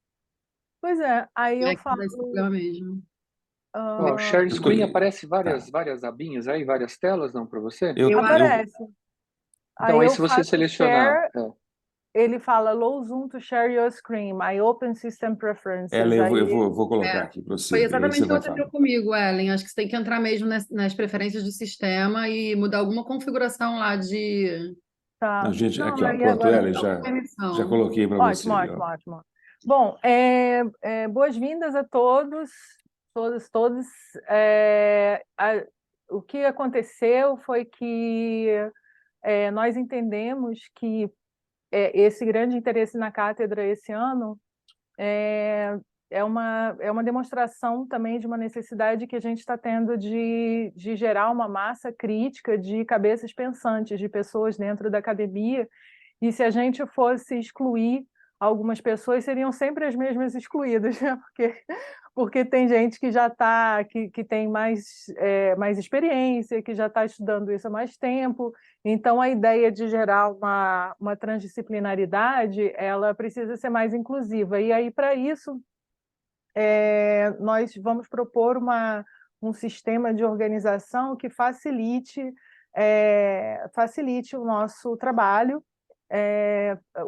Pois é, aí eu É que dá esse falo. problema mesmo. Ó, share Eu tô- screen aparece tá. várias abinhas aí, várias telas, não, para você? Eu acho. Aparece. Então Aí aí eu se você faço selecionar, share, ele fala low zoom to share your screen, I open system preferences. Ellen, eu Aí, vou colocar É, aqui para Foi você, e aí exatamente você o que vai aconteceu falar. comigo, Ellen. Acho que você tem que entrar mesmo nas preferências do sistema e mudar alguma configuração lá de Não, tá. gente, Não, aqui, ó, aí pronto, agora. Ellen, já permissão. coloquei para Ótimo, você, ótimo, ó. ótimo. Bom, boas-vindas a todos, todos. O que aconteceu foi que nós entendemos que esse grande interesse na cátedra esse ano é uma demonstração também de uma necessidade que a gente está tendo de gerar uma massa crítica de cabeças pensantes, de pessoas dentro da academia, e se a gente fosse excluir algumas pessoas, seriam sempre as mesmas excluídas, né? Porque tem gente que já está, que tem mais experiência, que já está estudando isso há mais tempo. Então, a ideia de gerar uma transdisciplinaridade, ela precisa ser mais inclusiva. E aí, para isso, nós vamos propor um sistema de organização que facilite o nosso trabalho.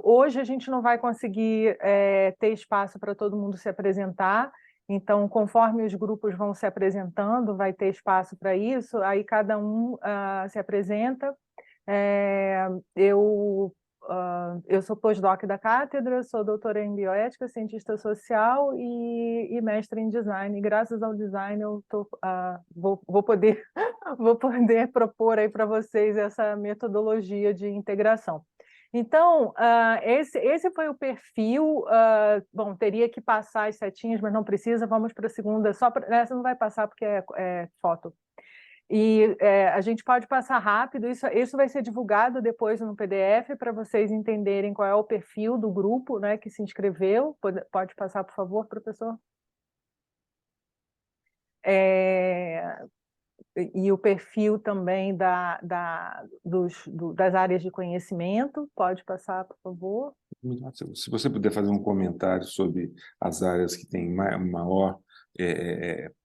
Hoje a gente não vai conseguir ter espaço para todo mundo se apresentar, então, conforme os grupos vão se apresentando, vai ter espaço para isso, aí cada um se apresenta. Eu sou pós-doc da cátedra, sou doutora em bioética, cientista social e mestre em design. E graças ao design eu vou poder propor aí para vocês essa metodologia de integração. Então, esse foi o perfil. Bom, teria que passar as setinhas, mas não precisa. Vamos para a segunda. Essa não vai passar porque é foto. E a gente pode passar rápido, isso vai ser divulgado depois no PDF para vocês entenderem qual é o perfil do grupo, né, que se inscreveu. Pode passar, por favor, professor? E o perfil também das áreas de conhecimento. Pode passar, por favor? Se você puder fazer um comentário sobre as áreas que têm maior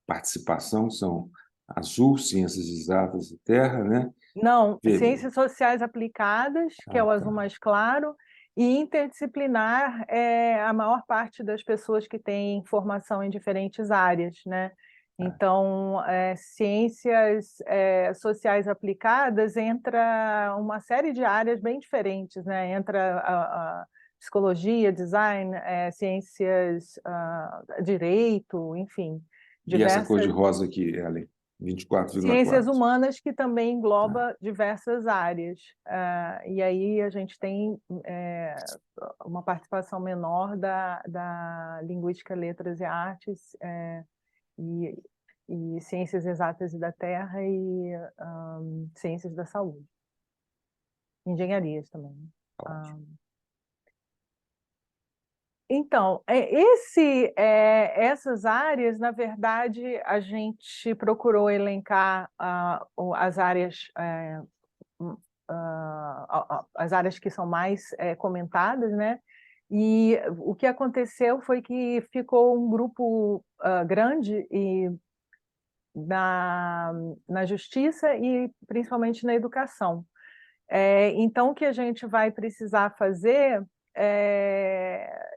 participação, são azul, ciências exatas e terra, né? Não, Vermelho. ciências sociais aplicadas, que é o azul tá. mais claro, e interdisciplinar é a maior parte das pessoas que têm formação em diferentes áreas, né? Então, ciências sociais aplicadas entra uma série de áreas bem diferentes, né? Entra a psicologia, design, ciências, direito, enfim, E essa cor de diversas. rosa aqui, Ellen, Ciências 24,4. humanas, que também engloba diversas áreas. E aí a gente tem uma participação menor da linguística, letras e artes, e, e ciências exatas e da terra e ciências da saúde. Engenharias também. Então, essas áreas, na verdade, a gente procurou elencar as áreas, as áreas que são mais comentadas, né? E o que aconteceu foi que ficou um grupo grande na justiça e principalmente na educação. Então, o que a gente vai precisar fazer,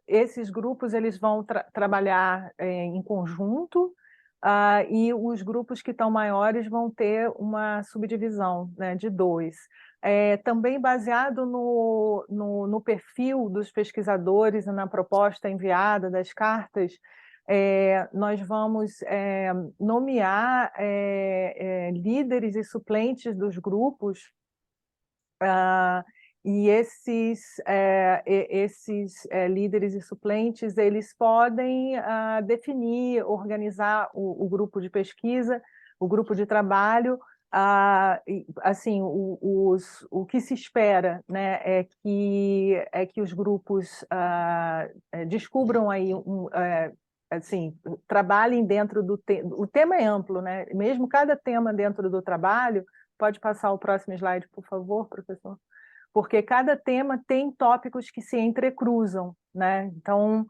esses grupos eles vão trabalhar em conjunto, e os grupos que estão maiores vão ter uma subdivisão, né, de 2. Também baseado no perfil dos pesquisadores e na proposta enviada das cartas, nós vamos nomear líderes e suplentes dos grupos, e esses líderes e suplentes, eles podem definir, organizar o grupo de pesquisa, o grupo de trabalho. Assim, o que se espera, né, é que os grupos descubram aí assim, trabalhem dentro do tema. O tema é amplo, né? Mesmo cada tema dentro do trabalho. Pode passar o próximo slide, por favor, professor? Porque cada tema tem tópicos que se entrecruzam, né? Então,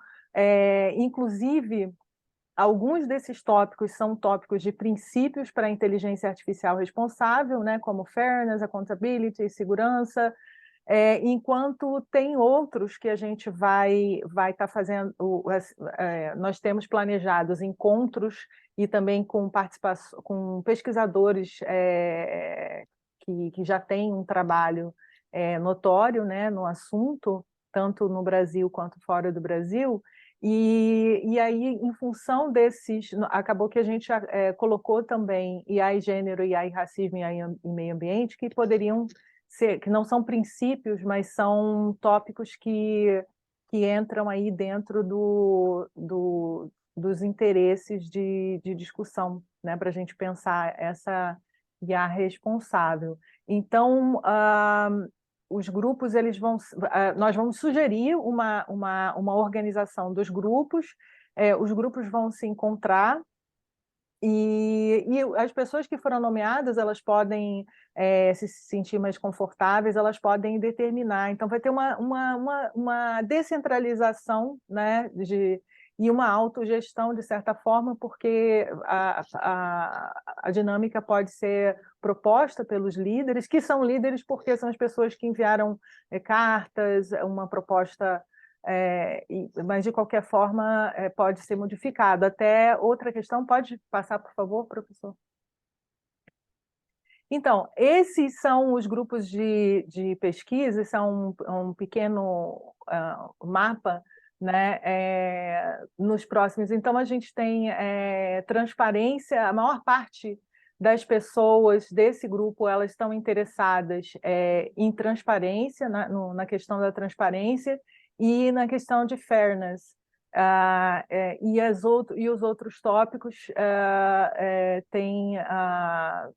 inclusive, alguns desses tópicos são tópicos de princípios para a inteligência artificial responsável, né? Como fairness, accountability, segurança, enquanto tem outros que a gente vai estar fazendo. Nós temos planejados encontros e também com participação, com pesquisadores que já têm um trabalho notório, né, no assunto, tanto no Brasil quanto fora do Brasil. E aí, em função desses, acabou que a gente colocou também AI gênero, AI racismo e AI meio ambiente, que poderiam ser, que não são princípios, mas são tópicos que entram aí dentro dos interesses de discussão, né, para a gente pensar essa IA responsável. Então, os grupos, nós vamos sugerir uma organização dos grupos, os grupos vão se encontrar, e as pessoas que foram nomeadas, elas podem se sentir mais confortáveis, elas podem determinar. Então, vai ter uma descentralização, né, e uma autogestão, de certa forma, porque a dinâmica pode ser proposta pelos líderes, que são líderes porque são as pessoas que enviaram cartas, uma proposta. Mas, de qualquer forma, pode ser modificado. Até outra questão, pode passar, por favor, professor? Então, esses são os grupos de pesquisa, são um pequeno mapa, né, nos próximos. Então, a gente tem transparência, a maior parte das pessoas desse grupo, elas estão interessadas em transparência, na questão da transparência, e na questão de fairness. E os outros tópicos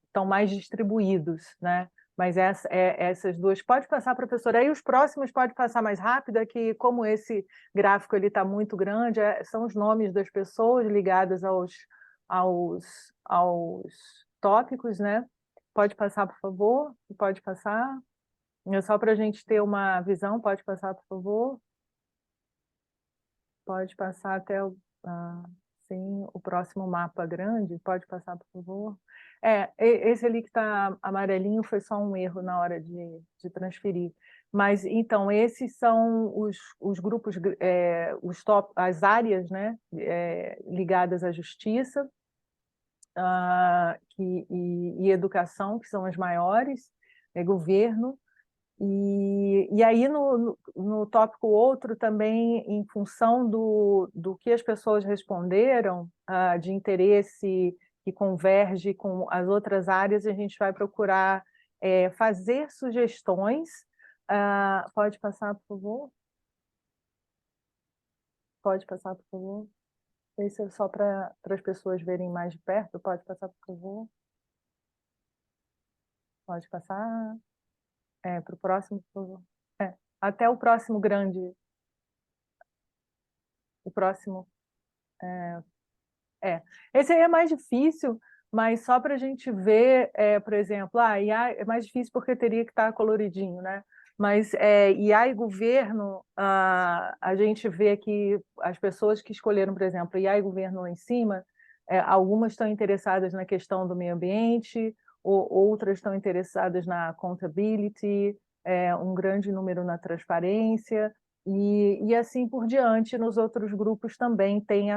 estão mais distribuídos, né? Mas essas duas... Pode passar, professora. Aí os próximos pode passar mais rápido, que como esse gráfico está muito grande, são os nomes das pessoas ligadas aos tópicos, né? Pode passar, por favor? Pode passar. É só para a gente ter uma visão. Pode passar, por favor? Pode passar até sim, o próximo mapa grande. Pode passar, por favor? Esse ali que está amarelinho foi só um erro na hora de transferir. Mas, então, esses são os grupos, as áreas, né, ligadas à justiça e educação, que são as maiores, governo. E aí, no tópico outro, também, em função do que as pessoas responderam, de interesse que converge com as outras áreas, a gente vai procurar fazer sugestões. Pode passar, por favor? Pode passar, por favor? Esse é só para as pessoas verem mais de perto. Pode passar, por favor? Pode passar? Para o próximo, por favor. Até o próximo grande. O próximo. Esse aí é mais difícil, mas só para a gente ver, por exemplo, IA é mais difícil porque teria que estar coloridinho, né? Mas IA e governo, a gente vê que as pessoas que escolheram, por exemplo, IA e governo lá em cima, algumas estão interessadas na questão do meio ambiente, outras estão interessadas na accountability, um grande número na transparência, E assim por diante, nos outros grupos também tem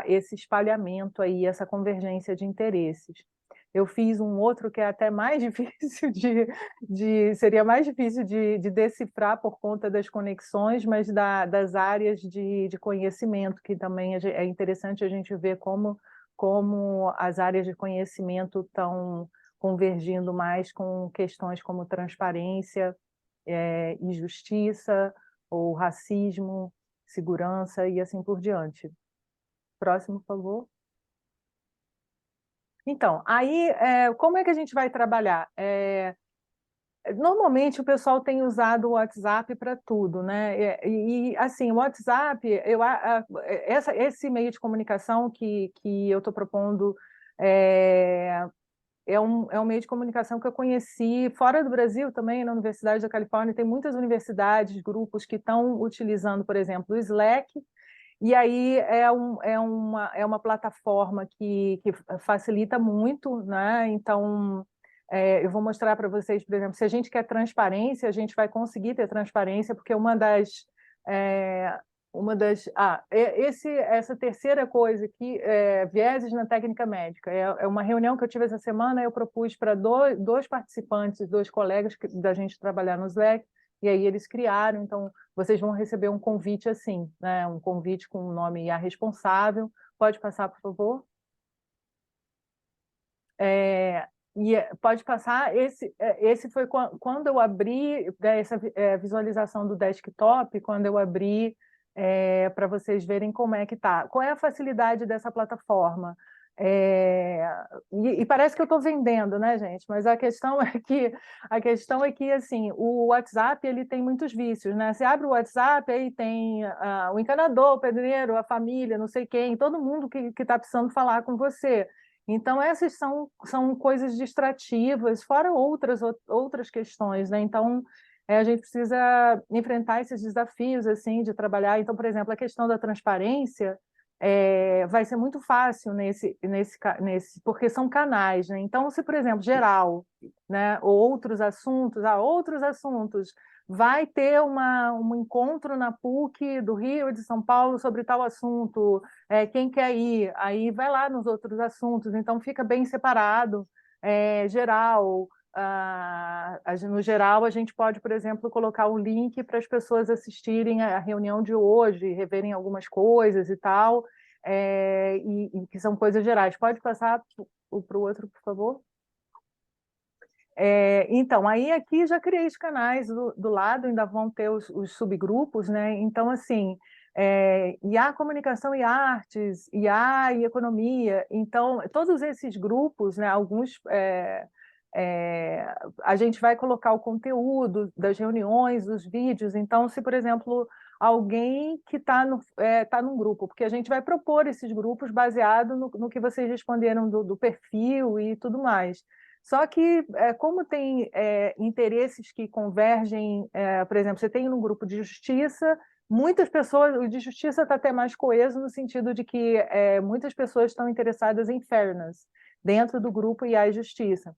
esse espalhamento aí, essa convergência de interesses. Eu fiz um outro que é até mais difícil seria mais difícil de decifrar por conta das conexões, mas das áreas de conhecimento, que também é interessante a gente ver como as áreas de conhecimento estão convergindo mais com questões como transparência, e justiça, ou racismo, segurança e assim por diante. Próximo, por favor. Então, aí, como é que a gente vai trabalhar? Normalmente o pessoal tem usado o WhatsApp para tudo, né? Assim, o WhatsApp, esse meio de comunicação que eu estou propondo é um meio de comunicação que eu conheci fora do Brasil também, na Universidade da Califórnia. Tem muitas universidades, grupos que estão utilizando, por exemplo, o Slack. E aí é uma plataforma que facilita muito, né? Então, eu vou mostrar para vocês, por exemplo, se a gente quer transparência, a gente vai conseguir ter transparência, porque essa terceira coisa aqui, vieses na técnica médica, é uma reunião que eu tive essa semana. Eu propus para dois participantes, dois colegas da gente trabalhar no Slack, e aí eles criaram. Então, vocês vão receber um convite assim, né? Um convite com o nome IA responsável. Pode passar, por favor? Pode passar. Esse foi quando eu abri essa visualização do desktop, quando eu abri para vocês verem como é que está. Qual é a facilidade dessa plataforma? E parece que eu estou vendendo, né, gente? Mas a questão é que assim, o WhatsApp ele tem muitos vícios, né? Você abre o WhatsApp, aí tem o encanador, o pedreiro, a família, não sei quem, todo mundo que está precisando falar com você. Então, essas são coisas distrativas, fora outras questões, né? Então, a gente precisa enfrentar esses desafios, assim, de trabalhar. Então, por exemplo, a questão da transparência vai ser muito fácil porque são canais, né? Então, se, por exemplo, geral, né, ou outros assuntos, vai ter um encontro na PUC do Rio e de São Paulo sobre tal assunto, quem quer ir? Aí vai lá nos outros assuntos, então fica bem separado, geral. No geral, a gente pode, por exemplo, colocar um link para as pessoas assistirem a reunião de hoje, reverem algumas coisas e tal, e que são coisas gerais. Pode passar para o outro, por favor? Então, aí aqui já criei os canais do lado, ainda vão ter os subgrupos, né? Então, assim, IA, comunicação e artes, IA e economia. Então, todos esses grupos, né? Alguns a gente vai colocar o conteúdo das reuniões, os vídeos. Então, se, por exemplo, alguém que está num grupo, porque a gente vai propor esses grupos baseado no que vocês responderam do perfil e tudo mais. Só que, como tem interesses que convergem, por exemplo, você tem no grupo de justiça, muitas pessoas, o de justiça está até mais coeso no sentido de que muitas pessoas estão interessadas em fairness dentro do grupo IA e Justiça.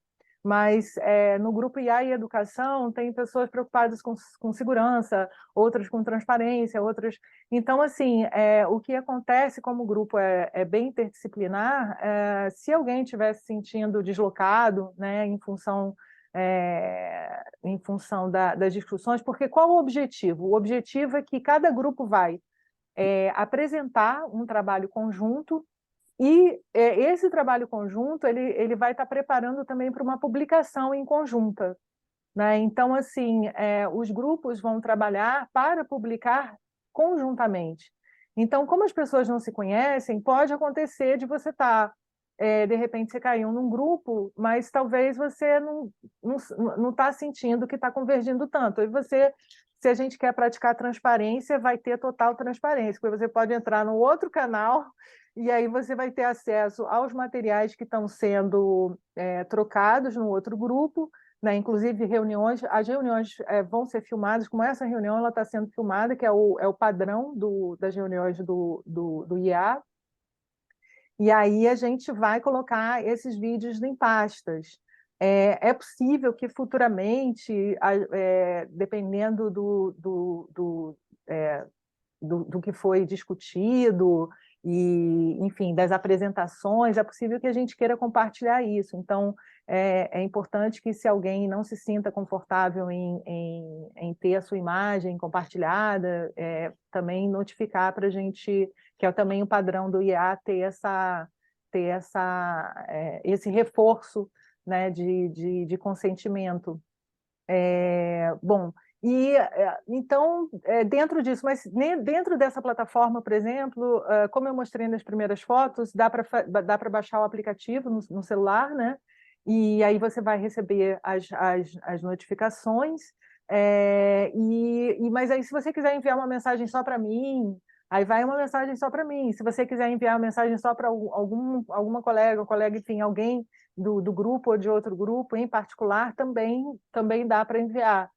Mas no grupo IA e Educação tem pessoas preocupadas com segurança, outras com transparência, outras... Então, assim, o que acontece como o grupo é bem interdisciplinar, se alguém estiver se sentindo deslocado, né, em função das discussões, porque qual o objetivo? O objetivo é que cada grupo vai apresentar um trabalho conjunto. E esse trabalho conjunto ele vai estar preparando também para uma publicação em conjunta, né? Então, assim, os grupos vão trabalhar para publicar conjuntamente. Então, como as pessoas não se conhecem, pode acontecer de você estar, de repente, você caiu num grupo, mas talvez você não está sentindo que está convergindo tanto. E você, se a gente quer praticar transparência, vai ter total transparência, porque você pode entrar no outro canal e aí você vai ter acesso aos materiais que estão sendo trocados no outro grupo, né? Inclusive as reuniões vão ser filmadas, como essa reunião ela está sendo filmada, que é o padrão das reuniões do IA, e aí a gente vai colocar esses vídeos em pastas. É possível que futuramente, dependendo do que foi discutido e, enfim, das apresentações, é possível que a gente queira compartilhar isso. Então, é importante que, se alguém não se sinta confortável em ter a sua imagem compartilhada, também notificar para a gente, que é também o padrão do IA, ter esse reforço, né, de consentimento. Bom, então, dentro disso, mas dentro dessa plataforma, por exemplo, como eu mostrei nas primeiras fotos, dá para baixar o aplicativo no celular, né? E aí você vai receber as notificações, mas aí, se você quiser enviar uma mensagem só para mim, aí vai uma mensagem só para mim. Se você quiser enviar uma mensagem só para alguma colega, enfim, alguém do grupo ou de outro grupo em particular, também dá para enviar.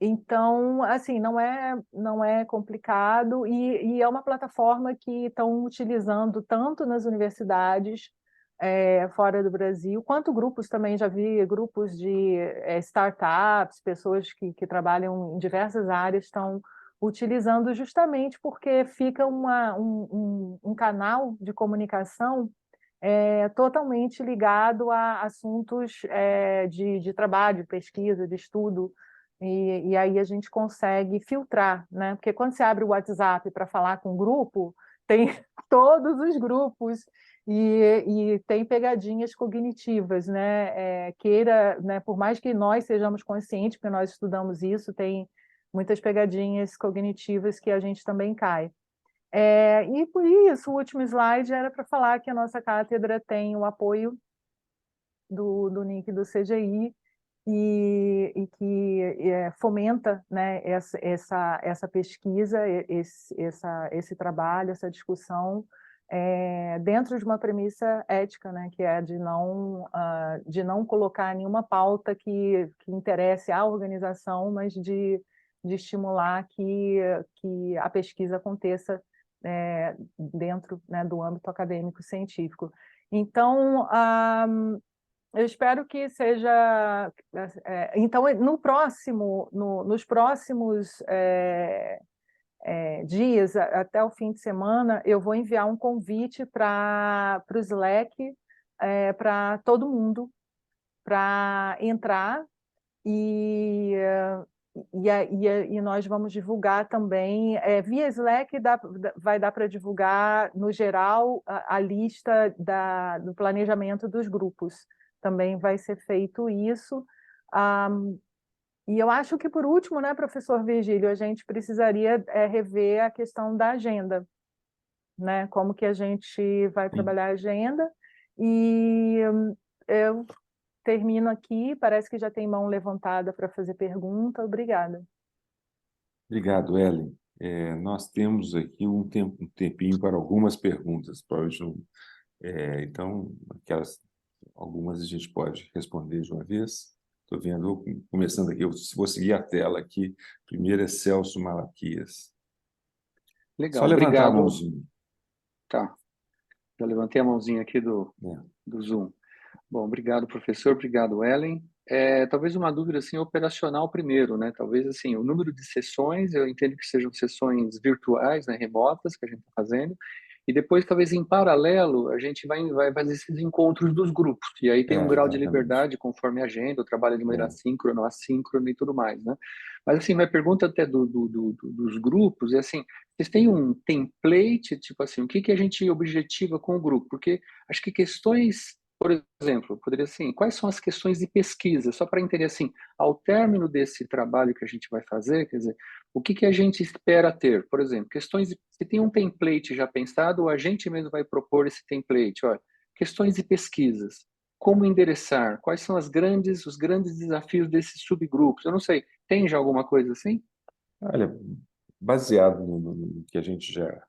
Então, assim, não é complicado, e é uma plataforma que estão utilizando tanto nas universidades fora do Brasil, quanto grupos também. Já vi grupos de startups, pessoas que trabalham em diversas áreas estão utilizando, justamente porque fica um canal de comunicação totalmente ligado a assuntos de trabalho, de pesquisa, de estudo, e aí a gente consegue filtrar, né? Porque quando você abre o WhatsApp para falar com um grupo, tem todos os grupos, e tem pegadinhas cognitivas, né? Né? Por mais que nós sejamos conscientes, porque nós estudamos isso, tem muitas pegadinhas cognitivas que a gente também cai. E por isso, o último slide era para falar que a nossa cátedra tem o apoio do NIC e do CGI, e que fomenta, né, essa pesquisa, esse trabalho, essa discussão, dentro de uma premissa ética, né, que é de não colocar nenhuma pauta que interesse à organização, mas de estimular que a pesquisa aconteça dentro, né, do âmbito acadêmico científico. Então, eu espero que seja... Então, nos próximos dias, até o fim de semana, eu vou enviar um convite para o Slack, para todo mundo, para entrar, e nós vamos divulgar também, via Slack, vai dar para divulgar, no geral, a lista do planejamento dos grupos. Também vai ser feito isso. E eu acho que, por último, né, professor Virgílio, a gente precisaria rever a questão da agenda, né? Como que a gente vai trabalhar a agenda. E eu termino aqui, parece que já tem mão levantada para fazer pergunta. Obrigada. Obrigado, Ellen. Nós temos aqui um tempinho para algumas perguntas, provavelmente. Então, algumas a gente pode responder de uma vez. Estou vendo, começando aqui, eu vou seguir a tela aqui. Primeiro é Celso Malaquias. Legal, Só levantar a obrigado. mãozinha. Tá, já levantei a mãozinha aqui do Zoom. Bom, obrigado, professor, obrigado, Ellen. Talvez uma dúvida assim, operacional primeiro, né? Talvez assim, o número de sessões, eu entendo que sejam sessões virtuais, né, remotas, que a gente está fazendo, e depois, talvez em paralelo, a gente vai fazer esses encontros dos grupos, e aí tem um grau de Exatamente. liberdade conforme a agenda, eu trabalho de maneira síncrona, assíncrona e tudo mais, né? Mas assim, minha pergunta até dos grupos é assim, vocês têm um template, tipo assim, o que a gente objetiva com o grupo? Porque acho que questões, por exemplo, poderia assim, quais são as questões de pesquisa, só para entender assim, ao término desse trabalho que a gente vai fazer, quer dizer, o que a gente espera ter? Por exemplo, se tem um template já pensado, ou a gente mesmo vai propor esse template, olha, questões de pesquisas, como endereçar, quais são os grandes desafios desses subgrupos, eu não sei, tem já alguma coisa assim? Olha, baseado no que a gente já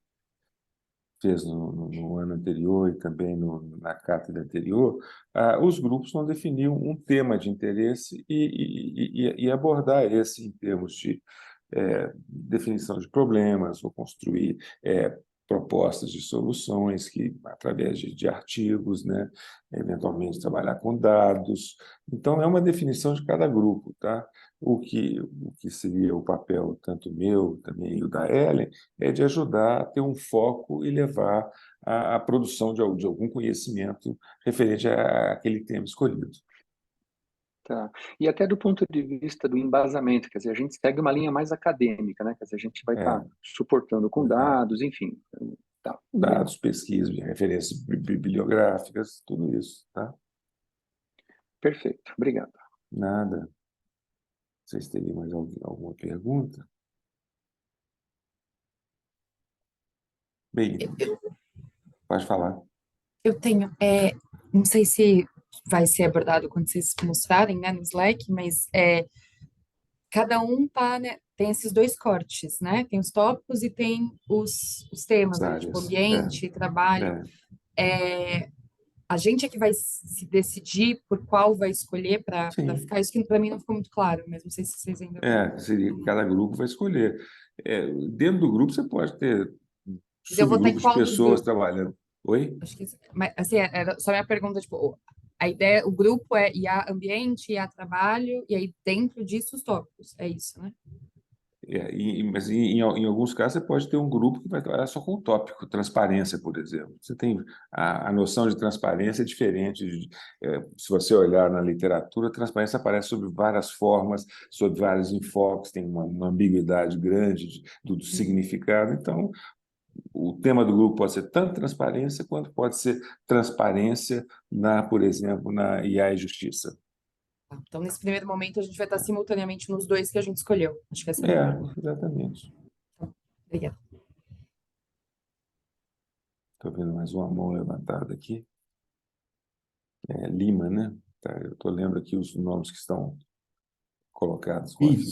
fez no ano anterior e também na cátedra anterior, os grupos vão definir um tema de interesse e abordar esse em termos de definição de problemas, ou construir propostas de soluções que, através de artigos, né, eventualmente trabalhar com dados. Então, é uma definição de cada grupo, tá? O que seria o papel, tanto meu, também e o da Ellen, é de ajudar a ter um foco e levar a produção de algum conhecimento referente àquele tema escolhido. Tá. E até do ponto de vista do embasamento, quer dizer, a gente segue uma linha mais acadêmica, né? Quer dizer, a gente vai estar É, suportando com dados, enfim. Tá. dados, pesquisas, referências bibliográficas, tudo isso, tá? Perfeito. Obrigado. Nada. Vocês teriam mais alguma pergunta? Bem, pode falar. Eu tenho, não sei se vai ser abordado quando vocês mostrarem, né, no Slack, mas cada um tá, né, tem esses dois cortes, né? Tem os tópicos e tem os temas, As né, tipo áreas. ambiente, trabalho. É, A gente é que vai se decidir por qual vai escolher para sim. ficar. Isso que para mim não ficou muito claro, mas não sei se vocês ainda vão. Seria que cada grupo vai escolher. Dentro do grupo, você pode ter Mas eu vou estar em subgrupos de qual dos pessoas grupos? trabalhando. Oi? Acho que, mas, assim, era só minha pergunta, tipo, a ideia, o grupo é IA ambiente, IA trabalho, e aí dentro disso os tópicos, é isso, né? Mas em alguns casos você pode ter um grupo que vai trabalhar só com o tópico, transparência, por exemplo. Você tem a noção de transparência é diferente. Se você olhar na literatura, a transparência aparece sob várias formas, sob vários enfoques, tem uma ambiguidade grande do significado. Então, o tema do grupo pode ser tanto transparência quanto pode ser transparência por exemplo, na IA e Justiça. Tá, então, nesse primeiro momento, a gente vai estar simultaneamente nos dois que a gente escolheu. Acho que essa é a minha pergunta. Exatamente. Obrigada. Estou vendo mais uma mão levantada aqui. Lima, né? Tá, eu estou lendo aqui os nomes que estão colocados com a Isso.